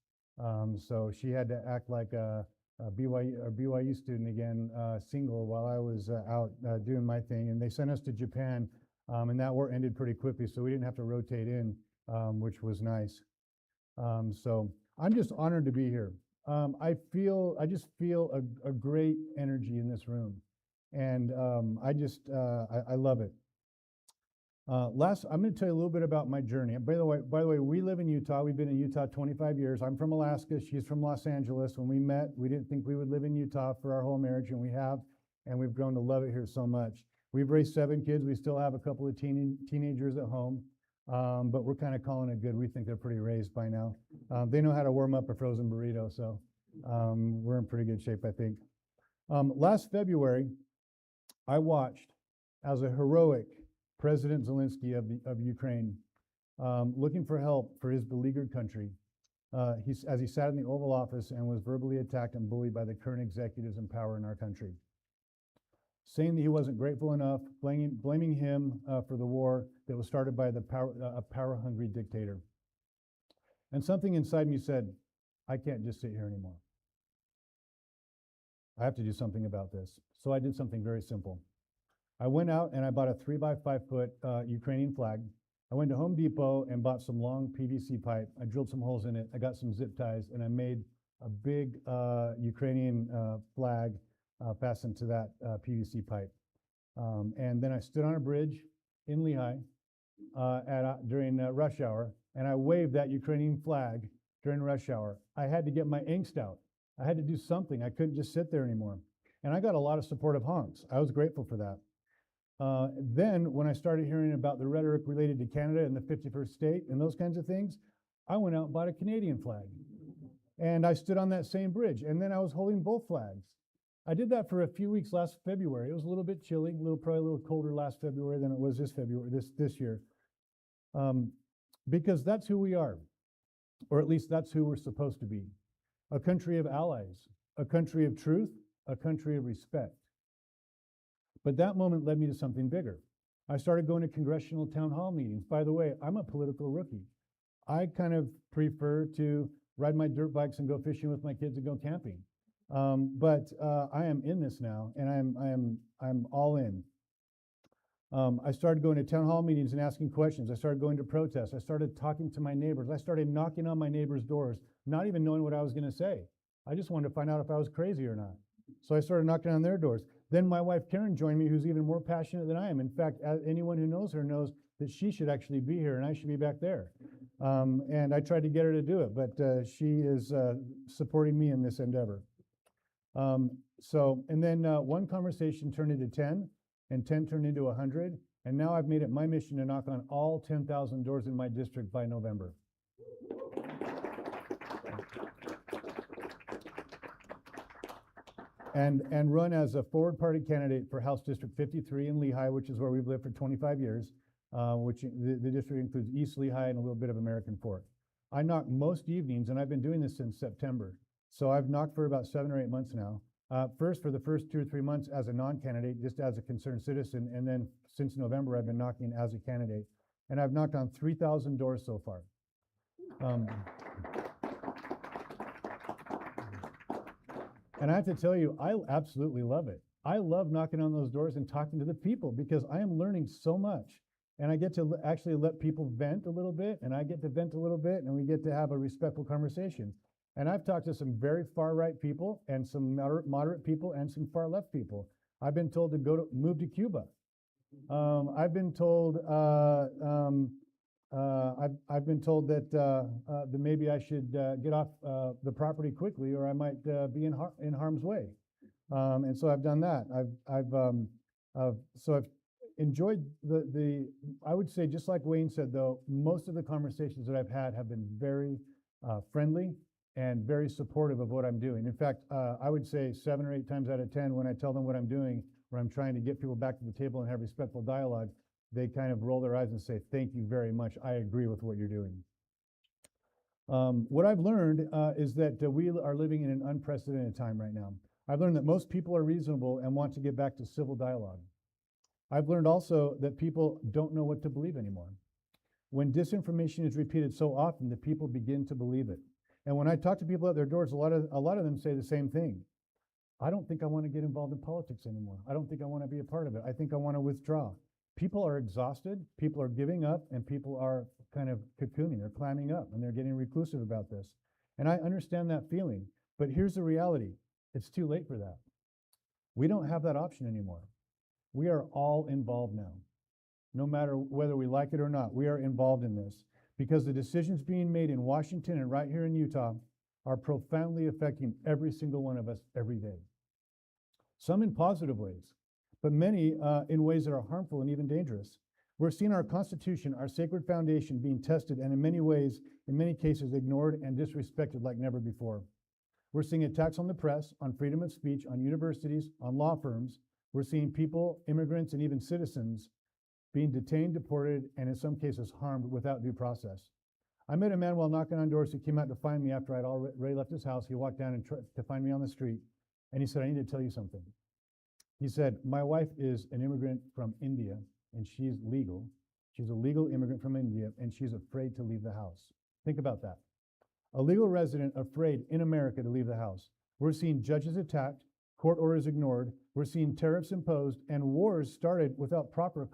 So she had to act like a BYU student again, single, while I was out doing my thing. And they sent us to Japan, and that war ended pretty quickly, so we didn't have to rotate in, which was nice. So I'm just honored to be here. I just feel a great energy in this room, and I love it. I'm going to tell you a little bit about my journey. By the way, we live in Utah. We've been in Utah 25 years. I'm from Alaska. She's from Los Angeles. When we met, we didn't think we would live in Utah for our whole marriage, and we have, and we've grown to love it here so much. We've raised 7 kids. We still have a couple of teenagers at home, but we're kind of calling it good. We think they're pretty raised by now. They know how to warm up a frozen burrito, so we're in pretty good shape, I think. Last February, I watched as a heroic President Zelensky of Ukraine, looking for help for his beleaguered country, as he sat in the Oval Office and was verbally attacked and bullied by the current executives in power in our country, saying that he wasn't grateful enough, blaming him for the war that was started by a power-hungry dictator. And something inside me said, I can't just sit here anymore. I have to do something about this. So I did something very simple. I went out and I bought a 3x5 foot Ukrainian flag. I went to Home Depot and bought some long PVC pipe. I drilled some holes in it. I got some zip ties, and I made a big Ukrainian flag fastened to that PVC pipe. And then I stood on a bridge in Lehigh during rush hour, and I waved that Ukrainian flag during rush hour. I had to get my angst out. I had to do something. I couldn't just sit there anymore. And I got a lot of supportive honks. I was grateful for that. Then when I started hearing about the rhetoric related to Canada and the 51st state and those kinds of things, I went out and bought a Canadian flag. And I stood on that same bridge, and then I was holding both flags. I did that for a few weeks last February. It was a little bit chilly, probably a little colder last February than it was this February, this year. Because that's who we are, or at least that's who we're supposed to be. A country of allies, a country of truth, a country of respect. But that moment led me to something bigger. I started going to congressional town hall meetings. By the way, I'm a political rookie. I kind of prefer to ride my dirt bikes and go fishing with my kids and go camping. But I am in this now, and I'm all in. I started going to town hall meetings and asking questions. I started going to protests. I started talking to my neighbors. I started knocking on my neighbors' doors, not even knowing what I was going to say. I just wanted to find out if I was crazy or not. So I started knocking on their doors. Then my wife Karen joined me, who's even more passionate than I am. In fact, anyone who knows her knows that she should actually be here and I should be back there. And I tried to get her to do it, but she is supporting me in this endeavor. And then one conversation turned into 10, and 10 turned into 100, and now I've made it my mission to knock on all 10,000 doors in my district by November. And run as a forward party candidate for House District 53 in Lehigh, which is where we've lived for 25 years, which the district includes East Lehigh and a little bit of American Fork. I knock most evenings, and I've been doing this since September. So I've knocked for about 7 or 8 months now. First, for the first 2 or 3 months as a non-candidate, just as a concerned citizen, and then since November, I've been knocking as a candidate. And I've knocked on 3,000 doors so far. And I have to tell you, I absolutely love it. I love knocking on those doors and talking to the people because I am learning so much. And I get to actually let people vent a little bit, and I get to vent a little bit, and we get to have a respectful conversation. And I've talked to some very far right people and some moderate people and some far left people. I've been told to move to Cuba. I've been told I've been told that maybe I should get off the property quickly, or I might be in harm's way. And so I've done that. So I've enjoyed I would say, just like Wayne said, though, most of the conversations that I've had have been very friendly and very supportive of what I'm doing. In fact, I would say 7 or 8 times out of 10, when I tell them what I'm doing, where I'm trying to get people back to the table and have respectful dialogue, they kind of roll their eyes and say, thank you very much. I agree with what you're doing. What I've learned is that we are living in an unprecedented time right now. I've learned that most people are reasonable and want to get back to civil dialogue. I've learned also that people don't know what to believe anymore. When disinformation is repeated so often, the people begin to believe it. And when I talk to people at their doors, a lot of them say the same thing. I don't think I want to get involved in politics anymore. I don't think I want to be a part of it. I think I want to withdraw. People are exhausted, people are giving up, and people are kind of cocooning, they're climbing up, and they're getting reclusive about this. And I understand that feeling, but here's the reality. It's too late for that. We don't have that option anymore. We are all involved now. no matter whether we like it or not. We are involved in this because the decisions being made in Washington and right here in Utah are profoundly affecting every single one of us every day. Some in positive ways, but many in ways that are harmful and even dangerous. We're seeing our Constitution, our sacred foundation, being tested and in many ways, in many cases, ignored and disrespected like never before. We're seeing attacks on the press, on freedom of speech, on universities, on law firms. We're seeing people, immigrants, and even citizens being detained, deported, and in some cases harmed without due process. I met a man while knocking on doors who came out to find me after I'd already left his house. He walked down and tried to find me on the street, and he said, "I need to tell you something." He said, "My wife is an immigrant from India, and she's legal. She's a legal immigrant from India, and she's afraid to leave the house." Think about that. A legal resident afraid in America to leave the house. We're seeing judges attacked, court orders ignored. We're seeing tariffs imposed, and wars started without proper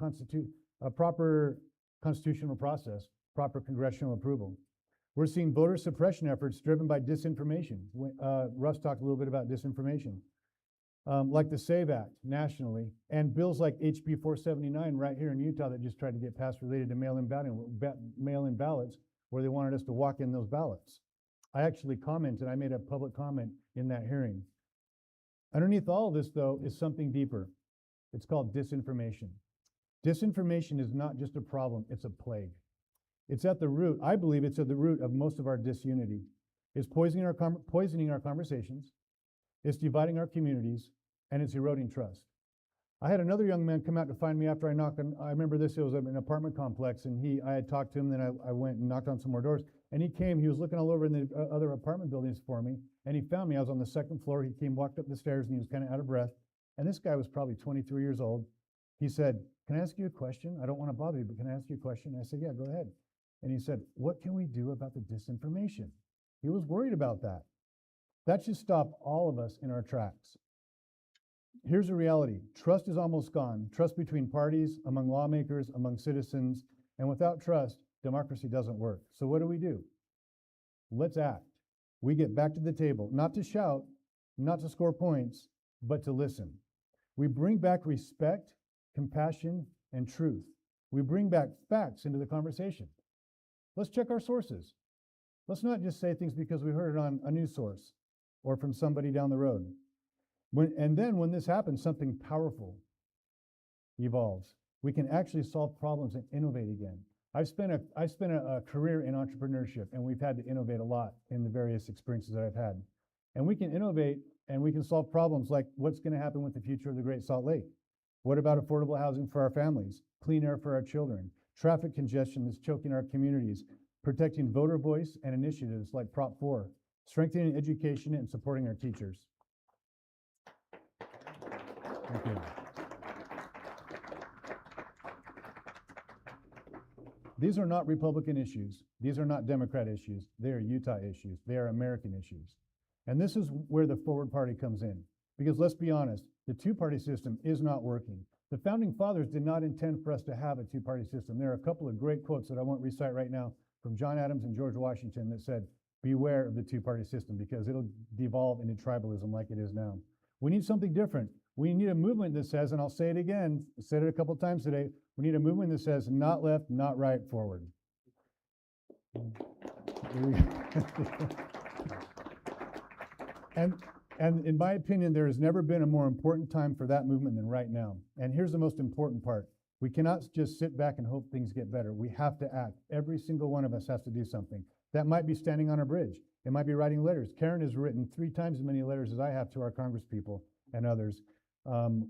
constitutional process, proper congressional approval. We're seeing voter suppression efforts driven by disinformation. Russ talked a little bit about disinformation. Like the SAVE Act nationally, and bills like HB 479 right here in Utah that just tried to get passed related to mail-in ballots, where they wanted us to walk in those ballots. I actually commented, I made a public comment in that hearing. Underneath all of this, though, is something deeper. It's called disinformation. Disinformation is not just a problem, it's a plague. It's at the root, I believe it's at the root of most of our disunity. It's poisoning our conversations, it's dividing our communities, and it's eroding trust. I had another young man come out to find me after I knocked on, I remember this, it was an apartment complex, and I had talked to him, then I went and knocked on some more doors, and he came, he was looking all over in the other apartment buildings for me, and he found me. I was on the second floor. He came, walked up the stairs, and he was kind of out of breath, and this guy was probably 23 years old. He said, "Can I ask you a question? I don't want to bother you, but can I ask you a question?" I said, "Yeah, go ahead." And he said, "What can we do about the disinformation?" He was worried about that. That should stop all of us in our tracks. Here's the reality. Trust is almost gone. Trust between parties, among lawmakers, among citizens, and without trust, democracy doesn't work. So what do? Let's act. We get back to the table, not to shout, not to score points, but to listen. We bring back respect, compassion, and truth. We bring back facts into the conversation. Let's check our sources. Let's not just say things because we heard it on a news source or from somebody down the road. Then when this happens, something powerful evolves. We can actually solve problems and innovate again. I've spent a career in entrepreneurship, and we've had to innovate a lot in the various experiences that I've had. And we can innovate and we can solve problems like what's going to happen with the future of the Great Salt Lake. What about affordable housing for our families, clean air for our children, traffic congestion that's choking our communities, protecting voter voice and initiatives like Prop 4, strengthening education and supporting our teachers. Thank you. These are not Republican issues. These are not Democrat issues. They are Utah issues. They are American issues. And this is where the Forward Party comes in. Because let's be honest, the two-party system is not working. The Founding Fathers did not intend for us to have a two-party system. There are a couple of great quotes that I won't recite right now from John Adams and George Washington that said, "Beware of the two-party system because it'll devolve into tribalism like it is now." We need something different. We need a movement that says, and I'll say it again, I said it a couple times today, we need a movement that says not left, not right, forward. And in my opinion, there has never been a more important time for that movement than right now. And here's the most important part. We cannot just sit back and hope things get better. We have to act. Every single one of us has to do something. That might be standing on a bridge. It might be writing letters. Karen has written 3 times as many letters as I have to our congresspeople and others.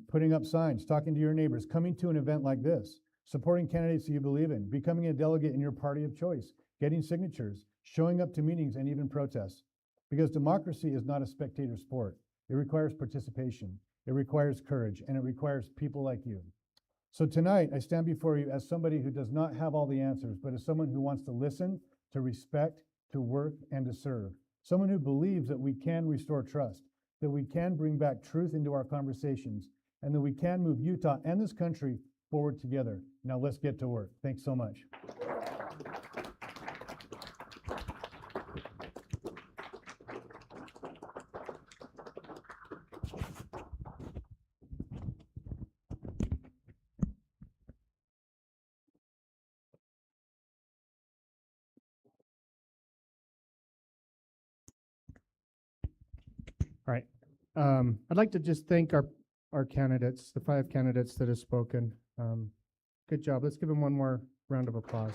Putting up signs, talking to your neighbors, coming to an event like this, supporting candidates that you believe in, becoming a delegate in your party of choice, getting signatures, showing up to meetings and even protests. Because democracy is not a spectator sport. It requires participation, it requires courage, and it requires people like you. So tonight, I stand before you as somebody who does not have all the answers, but as someone who wants to listen, to respect, to work, and to serve. Someone who believes that we can restore trust, that we can bring back truth into our conversations, and that we can move Utah and this country forward together. Now let's get to work. Thanks so much. All right. I'd like to just thank our candidates, the 5 candidates that have spoken. Good job. Let's give them one more round of applause.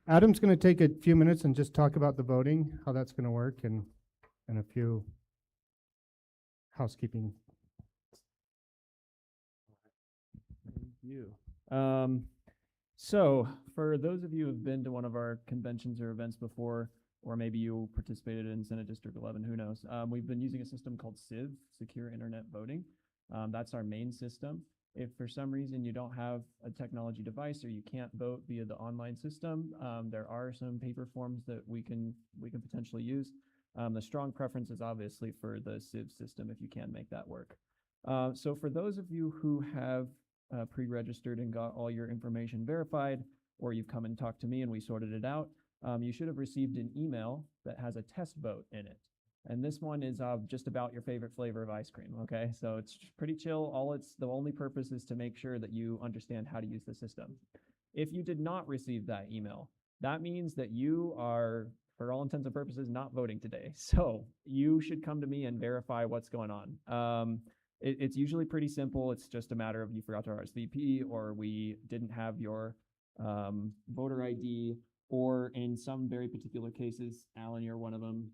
Adam's going to take a few minutes and just talk about the voting, how that's going to work, and a few housekeeping. Thank you. So for those of you who've been to one of our conventions or events before, or maybe you participated in Senate District 11, who knows? We've been using a system called CIV, Secure Internet Voting. That's our main system. If for some reason you don't have a technology device or you can't vote via the online system, there are some paper forms that we can potentially use. The strong preference is obviously for the CIV system if you can make that work. So for those of you who have pre-registered and got all your information verified, or you've come and talked to me and we sorted it out, you should have received an email that has a test vote in it. And this one is just about your favorite flavor of ice cream, okay? So it's pretty chill. The only purpose is to make sure that you understand how to use the system. If you did not receive that email, that means that you are, for all intents and purposes, not voting today. So you should come to me and verify what's going on. It's usually pretty simple. It's just a matter of you forgot to RSVP, or we didn't have your voter ID, or in some very particular cases, Alan, you're one of them.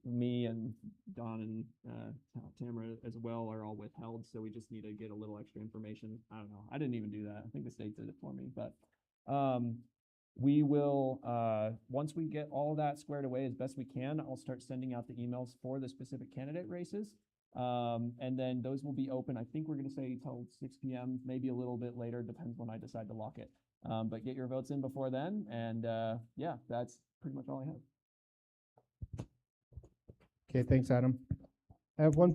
Me and Don and Tamara as well are all withheld, so we just need to get a little extra information. I don't know. I didn't even do that. I think the state did it for me, but we will, once we get all of that squared away as best we can, I'll start sending out the emails for the specific candidate races. And then those will be open. I think we're going to say till 6 p.m., maybe a little bit later, depends when I decide to lock it. But get your votes in before then. And yeah, that's pretty much all I have. Okay, thanks, Adam. I have one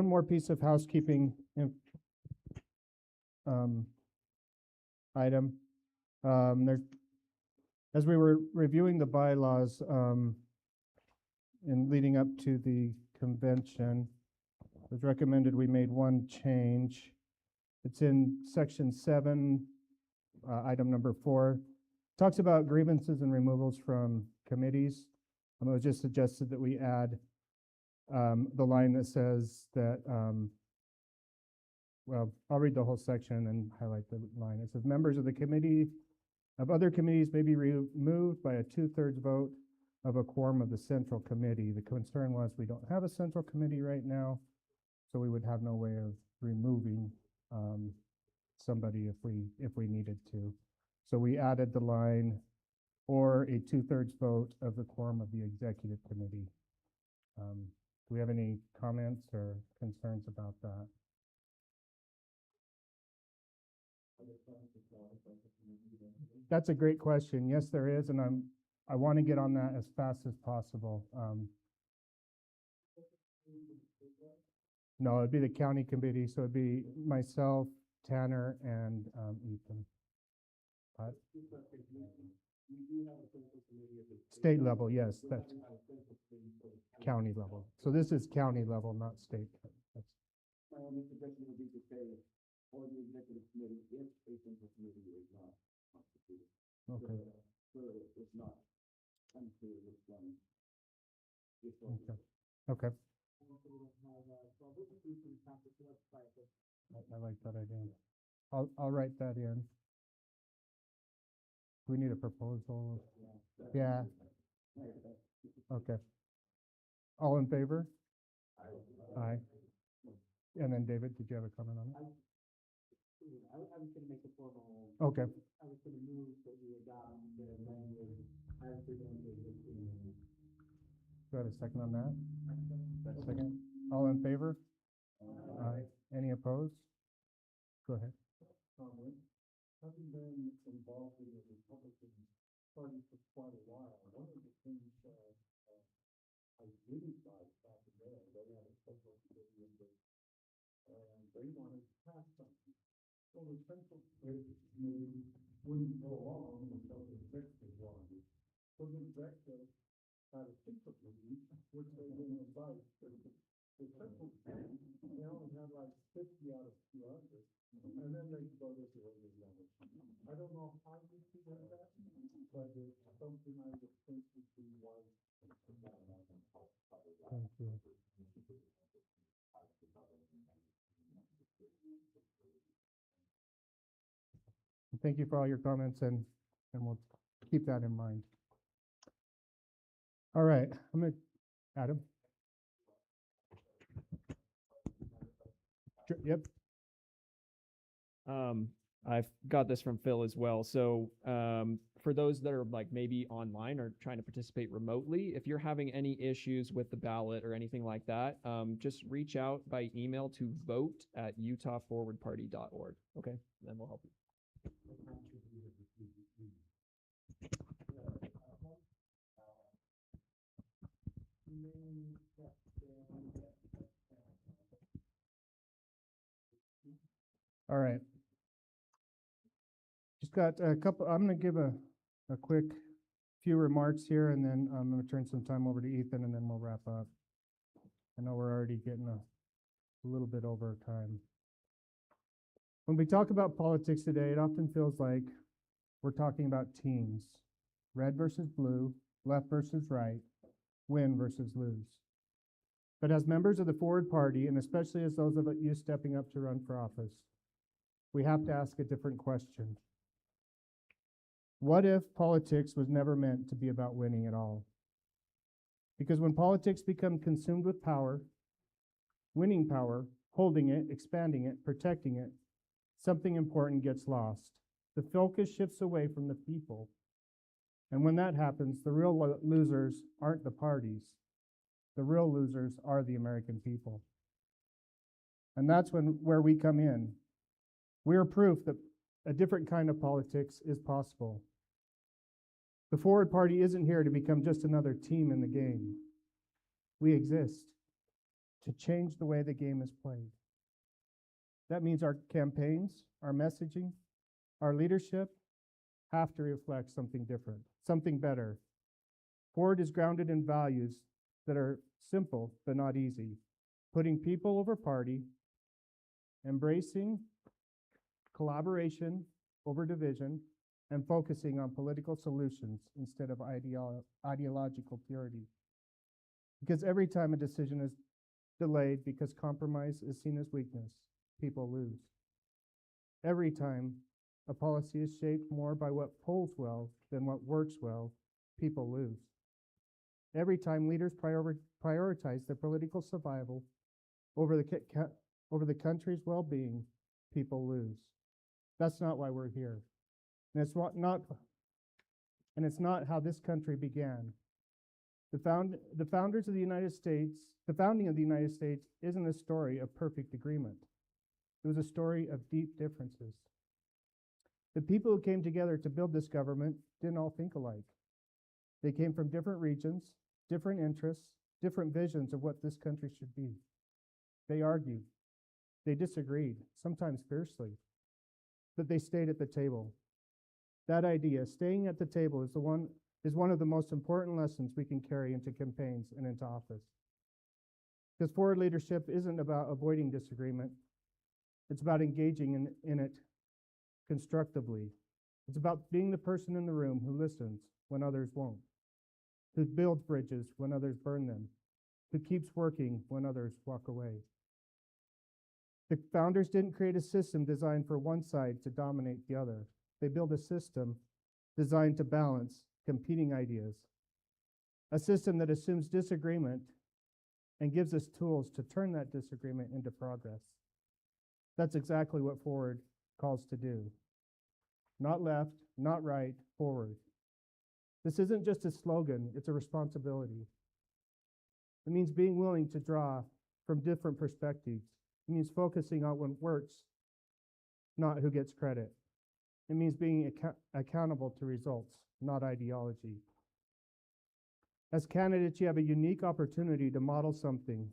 more piece of housekeeping item. As we were reviewing the bylaws in leading up to the convention, it was recommended we made one change. It's in section 7, item number 4. Talks about grievances and removals from committees. It was just suggested that we add the line that says that, well, I'll read the whole section and highlight the line. It says, members of the committee of other committees may be removed by a 2/3 vote of a quorum of the central committee. The concern was we don't have a central committee right now, so we would have no way of removing somebody if we needed to. So we added the line, or a 2/3 vote of the quorum of the executive committee. Do we have any comments or concerns about that? That's a great question. Yes, there is, and I want to get on that as fast as possible. No, it'd be the county committee, so it'd be myself, Tanner, and Ethan. State level, yes, that's county level. So this is county level, not state. That's okay. Okay. I like that idea. I'll write that in. Do we need a proposal? Yeah. Okay. All in favor? Aye. And then David, did you have a comment on it? I was going to make a formal. Okay. I was going to move that we adopt the language as presented. Do I have a second on that? Second. All in favor? Aye. Any opposed? Go ahead. Having been involved in the Republican Party for quite a while, one of the things I really thought back in there, they had a special committee and they wanted to pass something. So the central committee wouldn't go along until the executive wanted. So the executive had a secret meeting, which they didn't invite. The central committee, they only had like 50 out of 200. And then they vote at the early level. I don't know how you do that, but it's something I would think would be wise. Thank you. Thank you for all your comments, and we'll keep that in mind. All right, Adam. Yep. I've got this from Phil as well. So for those that are like maybe online or trying to participate remotely, if you're having any issues with the ballot or anything like that, just reach out by email to vote@utahforwardparty.org. Okay, then we'll help you. All right. Just got a couple, I'm gonna give a quick few remarks here, and then I'm gonna turn some time over to Ethan, and then we'll wrap up. I know we're already getting a little bit over time. When we talk about politics today, it often feels like we're talking about teams. Red versus blue, left versus right, win versus lose. But as members of the Forward Party, and especially as those of you stepping up to run for office, we have to ask a different question. What if politics was never meant to be about winning at all? Because when politics become consumed with power, winning power, holding it, expanding it, protecting it, something important gets lost. The focus shifts away from the people. And when that happens, the real losers aren't the parties. The real losers are the American people. And that's where we come in. We are proof that a different kind of politics is possible. The Forward Party isn't here to become just another team in the game. We exist to change the way the game is played. That means our campaigns, our messaging, our leadership have to reflect something different, something better. Forward is grounded in values that are simple but not easy, putting people over party, embracing collaboration over division, and focusing on political solutions instead of ideological purity. Because every time a decision is delayed because compromise is seen as weakness, people lose. Every time a policy is shaped more by what polls well than what works well, people lose. Every time leaders prioritize their political survival over the country's well-being, people lose. That's not why we're here. And it's not how this country began. The founding of the United States isn't a story of perfect agreement. It was a story of deep differences. The people who came together to build this government didn't all think alike. They came from different regions, different interests, different visions of what this country should be. They argued. They disagreed, sometimes fiercely, but they stayed at the table. That idea, staying at the table, is one of the most important lessons we can carry into campaigns and into office. Because forward leadership isn't about avoiding disagreement. It's about engaging in it constructively. It's about being the person in the room who listens when others won't, who builds bridges when others burn them, who keeps working when others walk away. The founders didn't create a system designed for one side to dominate the other. They built a system designed to balance competing ideas, a system that assumes disagreement and gives us tools to turn that disagreement into progress. That's exactly what Forward calls to do. Not left, not right, forward. This isn't just a slogan, it's a responsibility. It means being willing to draw from different perspectives. It means focusing on what works, not who gets credit. It means being accountable to results, not ideology. As candidates, you have a unique opportunity to model something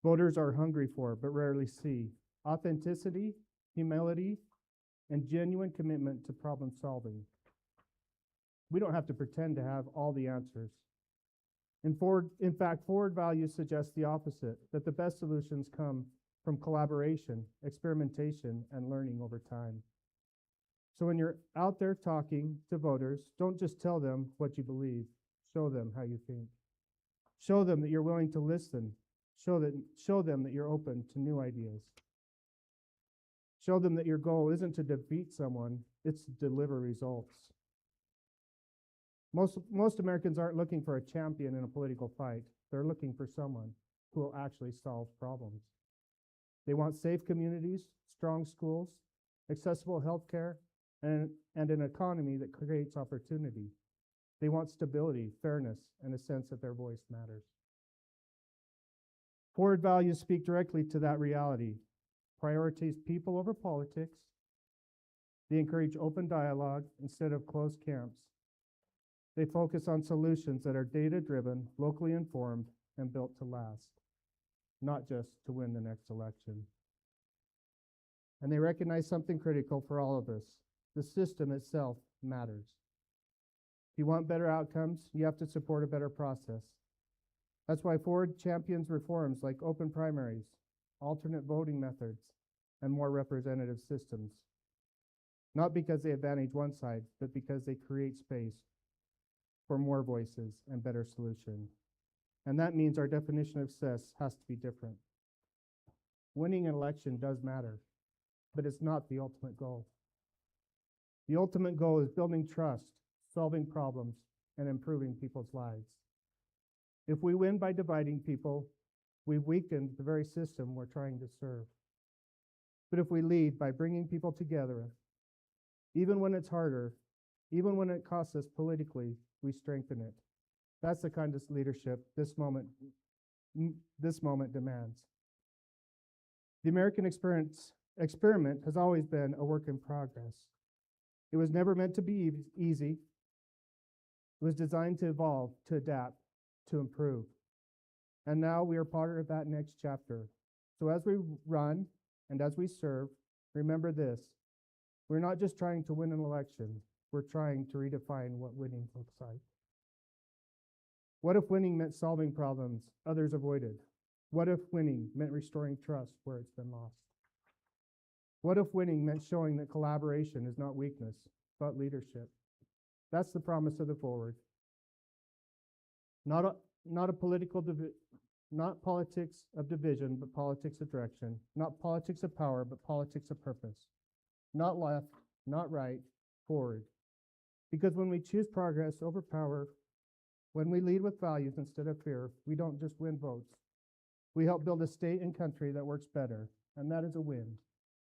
voters are hungry for but rarely see: authenticity, humility, and genuine commitment to problem solving. We don't have to pretend to have all the answers. In fact, Forward values suggest the opposite, that the best solutions come from collaboration, experimentation, and learning over time. So when you're out there talking to voters, don't just tell them what you believe, show them how you think. Show them that you're willing to listen. Show them that you're open to new ideas. Show them that your goal isn't to defeat someone, it's to deliver results. Most Americans aren't looking for a champion in a political fight. They're looking for someone who will actually solve problems. They want safe communities, strong schools, accessible health care, and an economy that creates opportunity. They want stability, fairness, and a sense that their voice matters. Forward values speak directly to that reality. Prioritize people over politics. They encourage open dialogue instead of closed camps. They focus on solutions that are data-driven, locally informed, and built to last, not just to win the next election. And they recognize something critical for all of us. The system itself matters. If you want better outcomes, you have to support a better process. That's why Forward champions reforms like open primaries, alternate voting methods, and more representative systems. Not because they advantage one side, but because they create space for more voices and better solutions. And that means our definition of success has to be different. Winning an election does matter, but it's not the ultimate goal. The ultimate goal is building trust, solving problems, and improving people's lives. If we win by dividing people, we've weakened the very system we're trying to serve. But if we lead by bringing people together, even when it's harder, even when it costs us politically, we strengthen it. That's the kind of leadership this moment demands. The American experiment has always been a work in progress. It was never meant to be easy. It was designed to evolve, to adapt, to improve. And now we are part of that next chapter. So as we run and as we serve, remember this. We're not just trying to win an election. We're trying to redefine what winning looks like. What if winning meant solving problems others avoided? What if winning meant restoring trust where it's been lost? What if winning meant showing that collaboration is not weakness, but leadership? That's the promise of the Forward. Not politics of division, but politics of direction. Not politics of power, but politics of purpose. Not left, not right, forward. Because when we choose progress over power, when we lead with values instead of fear, we don't just win votes. We help build a state and country that works better, and that is a win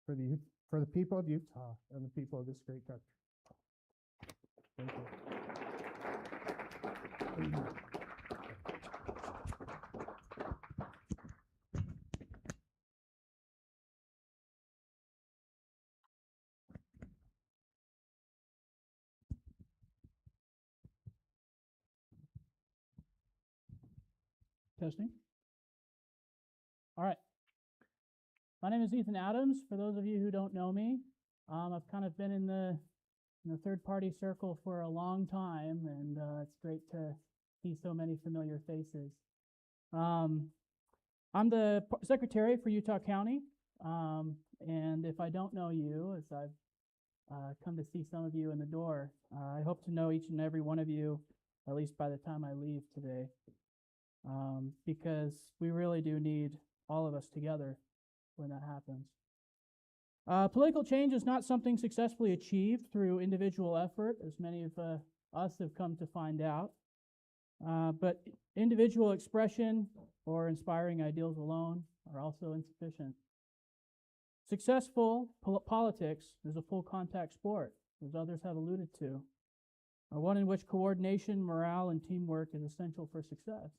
for the people of Utah and the people of this great country. Thank you. Testing. All right. My name is Ethan Adams. For those of you who don't know me, I've kind of been in the third-party circle for a long time, and it's great to see so many familiar faces. I'm the secretary for Utah County, and if I don't know you, as I've come to see some of you in the door, I hope to know each and every one of you, at least by the time I leave today. Because we really do need all of us together when that happens. Political change is not something successfully achieved through individual effort, as many of us have come to find out. But individual expression or inspiring ideals alone are also insufficient. Successful politics is a full contact sport, as others have alluded to, one in which coordination, morale, and teamwork is essential for success.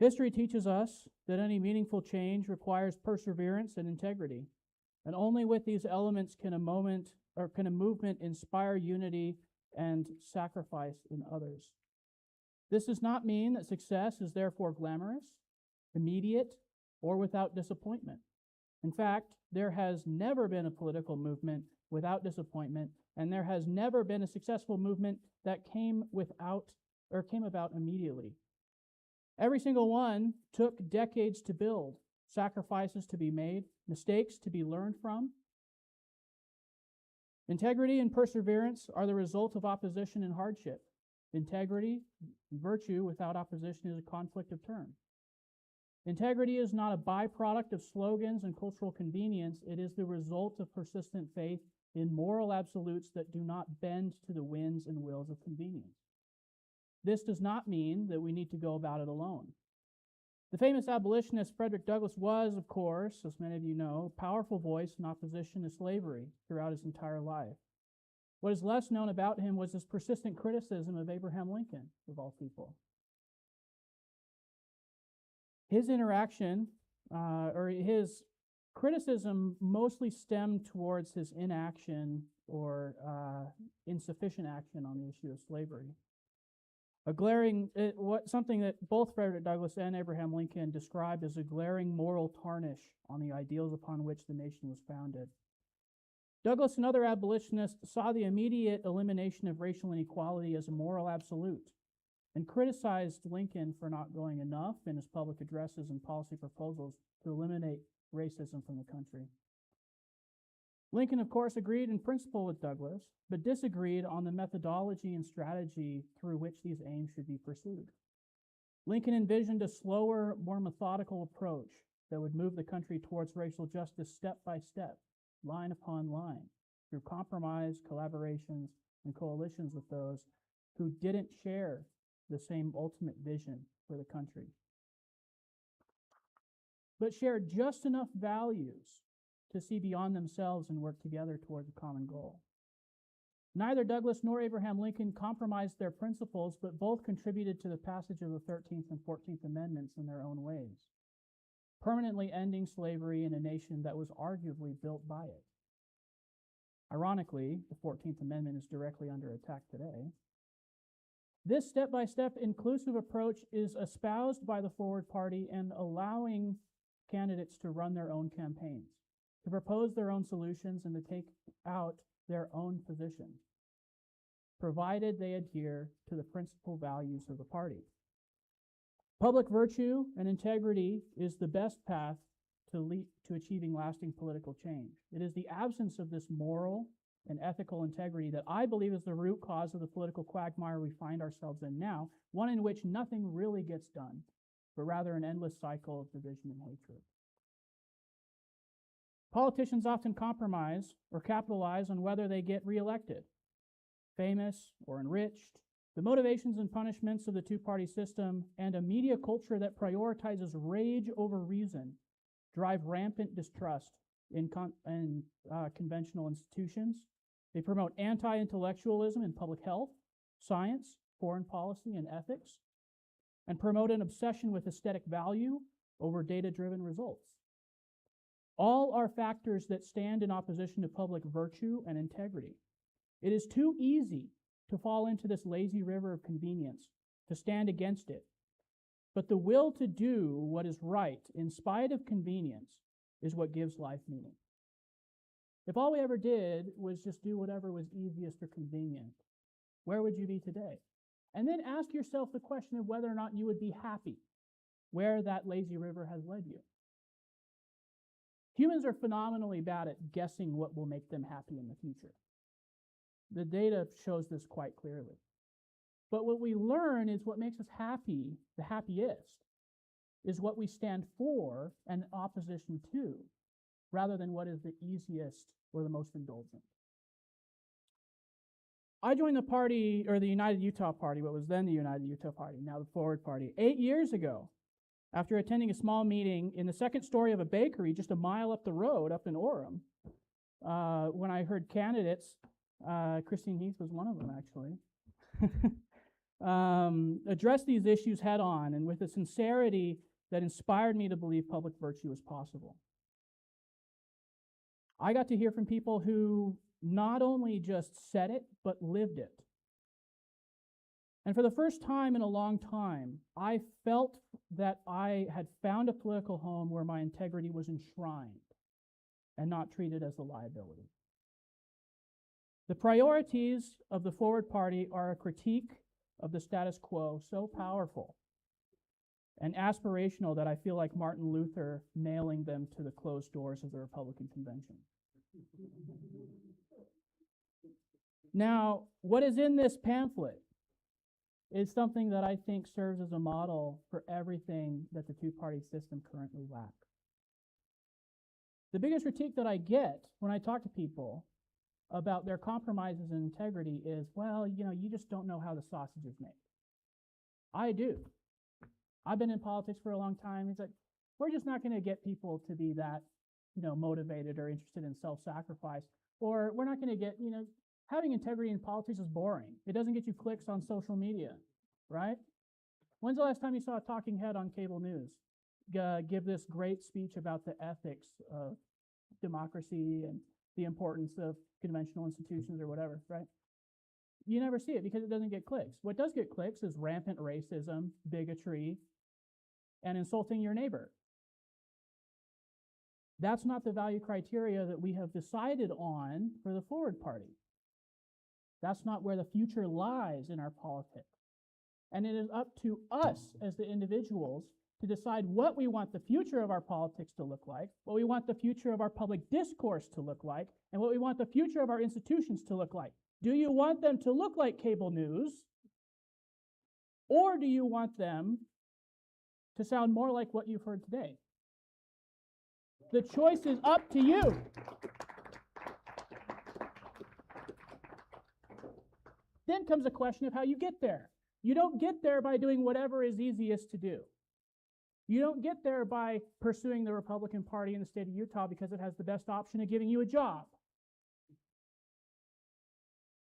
History teaches us that any meaningful change requires perseverance and integrity, and only with these elements can a movement inspire unity and sacrifice in others. This does not mean that success is therefore glamorous, immediate, or without disappointment. In fact, there has never been a political movement without disappointment, and there has never been a successful movement that came about immediately. Every single one took decades to build, sacrifices to be made, mistakes to be learned from. Integrity and perseverance are the result of opposition and hardship. Integrity, virtue without opposition, is a conflict of terms. Integrity is not a byproduct of slogans and cultural convenience. It is the result of persistent faith in moral absolutes that do not bend to the winds and wills of convenience. This does not mean that we need to go about it alone. The famous abolitionist Frederick Douglass was, of course, as many of you know, a powerful voice in opposition to slavery throughout his entire life. What is less known about him was his persistent criticism of Abraham Lincoln, of all people. His interaction, or his criticism, mostly stemmed towards his inaction or insufficient action on the issue of slavery. Something that both Frederick Douglass and Abraham Lincoln described as a glaring moral tarnish on the ideals upon which the nation was founded. Douglass and other abolitionists saw the immediate elimination of racial inequality as a moral absolute, and criticized Lincoln for not going enough in his public addresses and policy proposals to eliminate racism from the country. Lincoln, of course, agreed in principle with Douglass, but disagreed on the methodology and strategy through which these aims should be pursued. Lincoln envisioned a slower, more methodical approach that would move the country towards racial justice step by step, line upon line, through compromise, collaborations, and coalitions with those who didn't share the same ultimate vision for the country, but shared just enough values to see beyond themselves and work together towards a common goal. Neither Douglass nor Abraham Lincoln compromised their principles, but both contributed to the passage of the 13th and 14th Amendments in their own ways, permanently ending slavery in a nation that was arguably built by it. Ironically, the 14th Amendment is directly under attack today. This step-by-step inclusive approach is espoused by the Forward Party and allowing candidates to run their own campaigns, to propose their own solutions, and to take out their own positions, provided they adhere to the principal values of the party. Public virtue and integrity is the best path to achieving lasting political change. It is the absence of this moral and ethical integrity that I believe is the root cause of the political quagmire we find ourselves in now, one in which nothing really gets done, but rather an endless cycle of division and hatred. Politicians often compromise or capitalize on whether they get reelected, famous or enriched, the motivations and punishments of the two-party system, and a media culture that prioritizes rage over reason drive rampant distrust in conventional institutions. They promote anti-intellectualism in public health, science, foreign policy, and ethics, and promote an obsession with aesthetic value over data-driven results. All are factors that stand in opposition to public virtue and integrity. It is too easy to fall into this lazy river of convenience, to stand against it. But the will to do what is right in spite of convenience is what gives life meaning. If all we ever did was just do whatever was easiest or convenient, where would you be today? And then ask yourself the question of whether or not you would be happy where that lazy river has led you. Humans are phenomenally bad at guessing what will make them happy in the future. The data shows this quite clearly. But what we learn is what makes us happy, the happiest, is what we stand for and opposition to, rather than what is the easiest or the most indulgent. I joined the party, or the United Utah Party, what was then the United Utah Party, now the Forward Party, 8 years ago, after attending a small meeting in the second story of a bakery just a mile up the road, up in Orem, when I heard candidates, Christine Heath was one of them actually, address these issues head on and with a sincerity that inspired me to believe public virtue is possible. I got to hear from people who not only just said it, but lived it. And for the first time in a long time, I felt that I had found a political home where my integrity was enshrined and not treated as a liability. The priorities of the Forward Party are a critique of the status quo so powerful and aspirational that I feel like Martin Luther nailing them to the closed doors of the Republican convention. Now, what is in this pamphlet is something that I think serves as a model for everything that the two-party system currently lacks. The biggest critique that I get when I talk to people about their compromises in integrity is, well, you just don't know how the sausage is made. I do. I've been in politics for a long time. It's like, we're just not going to get people to be that, motivated or interested in self-sacrifice. Or we're not going to get, having integrity in politics is boring. It doesn't get you clicks on social media, right? When's the last time you saw a talking head on cable news give this great speech about the ethics of democracy and the importance of conventional institutions or whatever, right? You never see it because it doesn't get clicks. What does get clicks is rampant racism, bigotry, and insulting your neighbor. That's not the value criteria that we have decided on for the Forward Party. That's not where the future lies in our politics. And it is up to us as the individuals to decide what we want the future of our politics to look like, what we want the future of our public discourse to look like, and what we want the future of our institutions to look like. Do you want them to look like cable news, or do you want them to sound more like what you've heard today? The choice is up to you. Then comes a question of how you get there. You don't get there by doing whatever is easiest to do. You don't get there by pursuing the Republican Party in the state of Utah because it has the best option of giving you a job.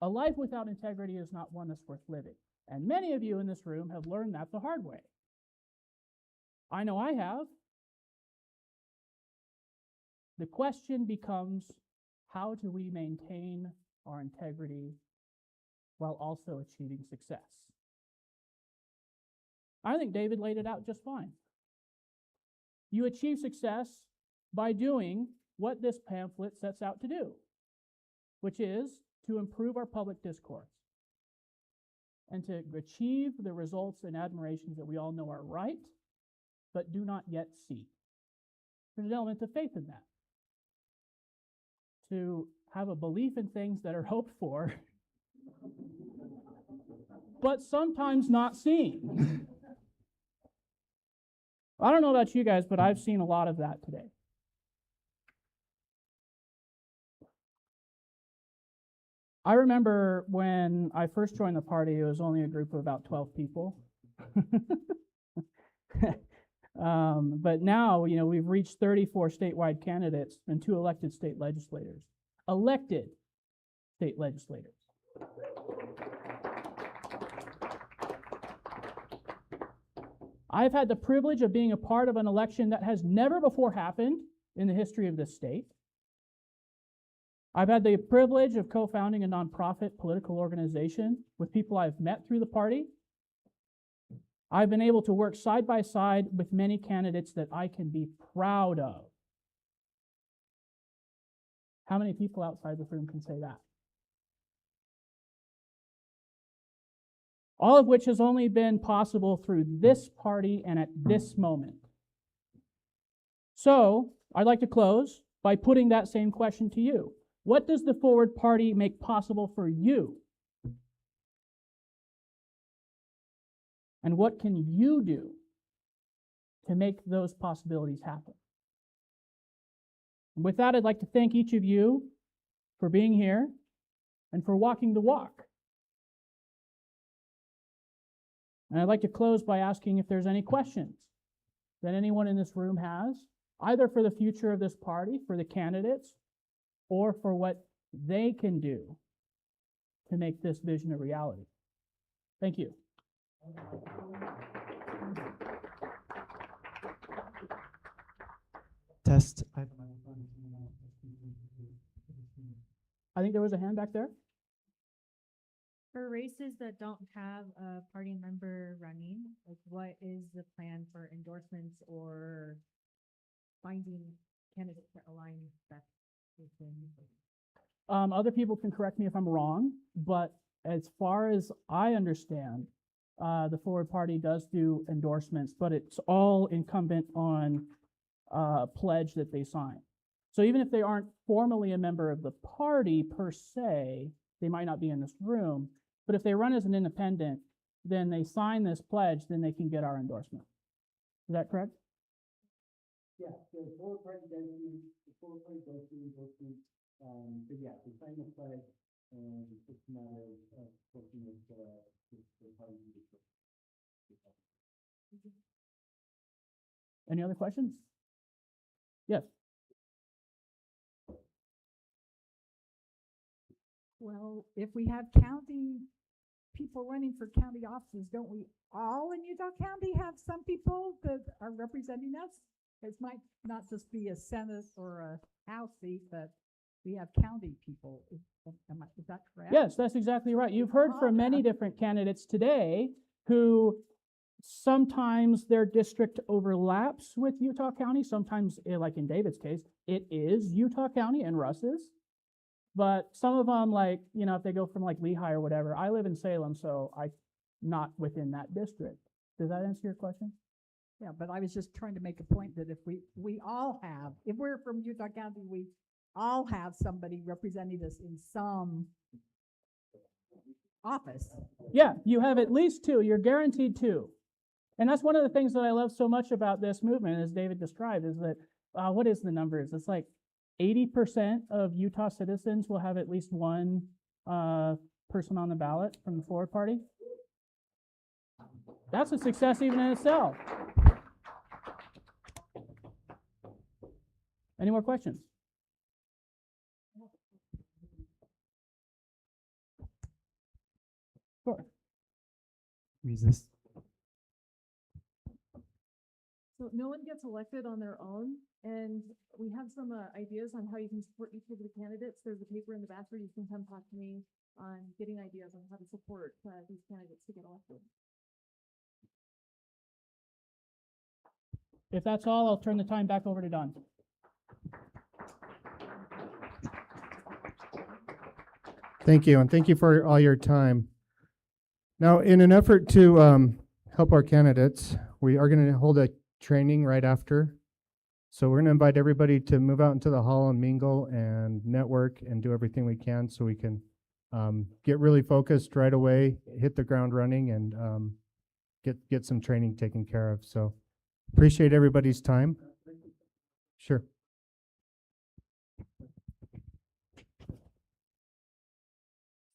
A life without integrity is not one that's worth living. And many of you in this room have learned that the hard way. I know I have. The question becomes, how do we maintain our integrity while also achieving success? I think David laid it out just fine. You achieve success by doing what this pamphlet sets out to do, which is to improve our public discourse and to achieve the results and admirations that we all know are right, but do not yet see. There's an element of faith in that. To have a belief in things that are hoped for, but sometimes not seen. I don't know about you guys, but I've seen a lot of that today. I remember when I first joined the party, it was only a group of about 12 people. But now, we've reached 34 statewide candidates and 2 elected state legislators. Elected state legislators. I've had the privilege of being a part of an election that has never before happened in the history of this state. I've had the privilege of co-founding a nonprofit political organization with people I've met through the party. I've been able to work side by side with many candidates that I can be proud of. How many people outside this room can say that? All of which has only been possible through this party and at this moment. So, I'd like to close by putting that same question to you. What does the Forward Party make possible for you? And what can you do to make those possibilities happen? And with that, I'd like to thank each of you for being here and for walking the walk. And I'd like to close by asking if there's any questions that anyone in this room has, either for the future of this party, for the candidates, or for what they can do to make this vision a reality. Thank you. Test. I think there was a hand back there. For races that don't have a party member running, like what is the plan for endorsements or finding candidates that align best with them? Other people can correct me if I'm wrong, but as far as I understand, the Forward Party does do endorsements, but it's all incumbent on pledge that they sign. So even if they aren't formally a member of the party per se, they might not be in this room, but if they run as an independent, then they sign this pledge, then they can get our endorsement. Is that correct? Yeah, the Forward Party does do endorsement, but yeah, they sign the pledge, and it's a matter of working with the party leadership. Any other questions? Yes. Well, if we have county people running for county offices, don't we all in Utah County have some people that are representing us? It might not just be a Senate or a House seat, but we have county people. Is that correct? Yes, that's exactly right. You've heard from many different candidates today who sometimes their district overlaps with Utah County. Sometimes, like in David's case, it is Utah County and Russ's. But some of them, like, you know, if they go from like Lehigh or whatever, I live in Salem, so I'm not within that district. Does that answer your question? Yeah, but I was just trying to make a point that if we all have, if we're from Utah County, we all have somebody representing us in some office. Yeah, you have at least two. You're guaranteed two. And that's one of the things that I love so much about this movement, as David described, is that, what is the numbers? It's like 80% of Utah citizens will have at least one person on the ballot from the Forward Party. That's a success even in itself. Any more questions? Sure. Resist. So no one gets elected on their own, and we have some ideas on how you can support each of the candidates. There's a paper in the back where you can come talk to me on getting ideas on how to support these candidates to get elected. If that's all, I'll turn the time back over to Don. Thank you, and thank you for all your time. Now, in an effort to help our candidates, we are going to hold a training right after. So we're going to invite everybody to move out into the hall and mingle and network and do everything we can so we can get really focused right away, hit the ground running, and get some training taken care of. So appreciate everybody's time. Sure.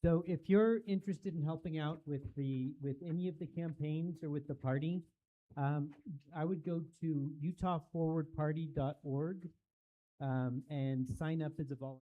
So if you're interested in helping out with any of the campaigns or with the party, I would go to utahforwardparty.org and sign up as a volunteer.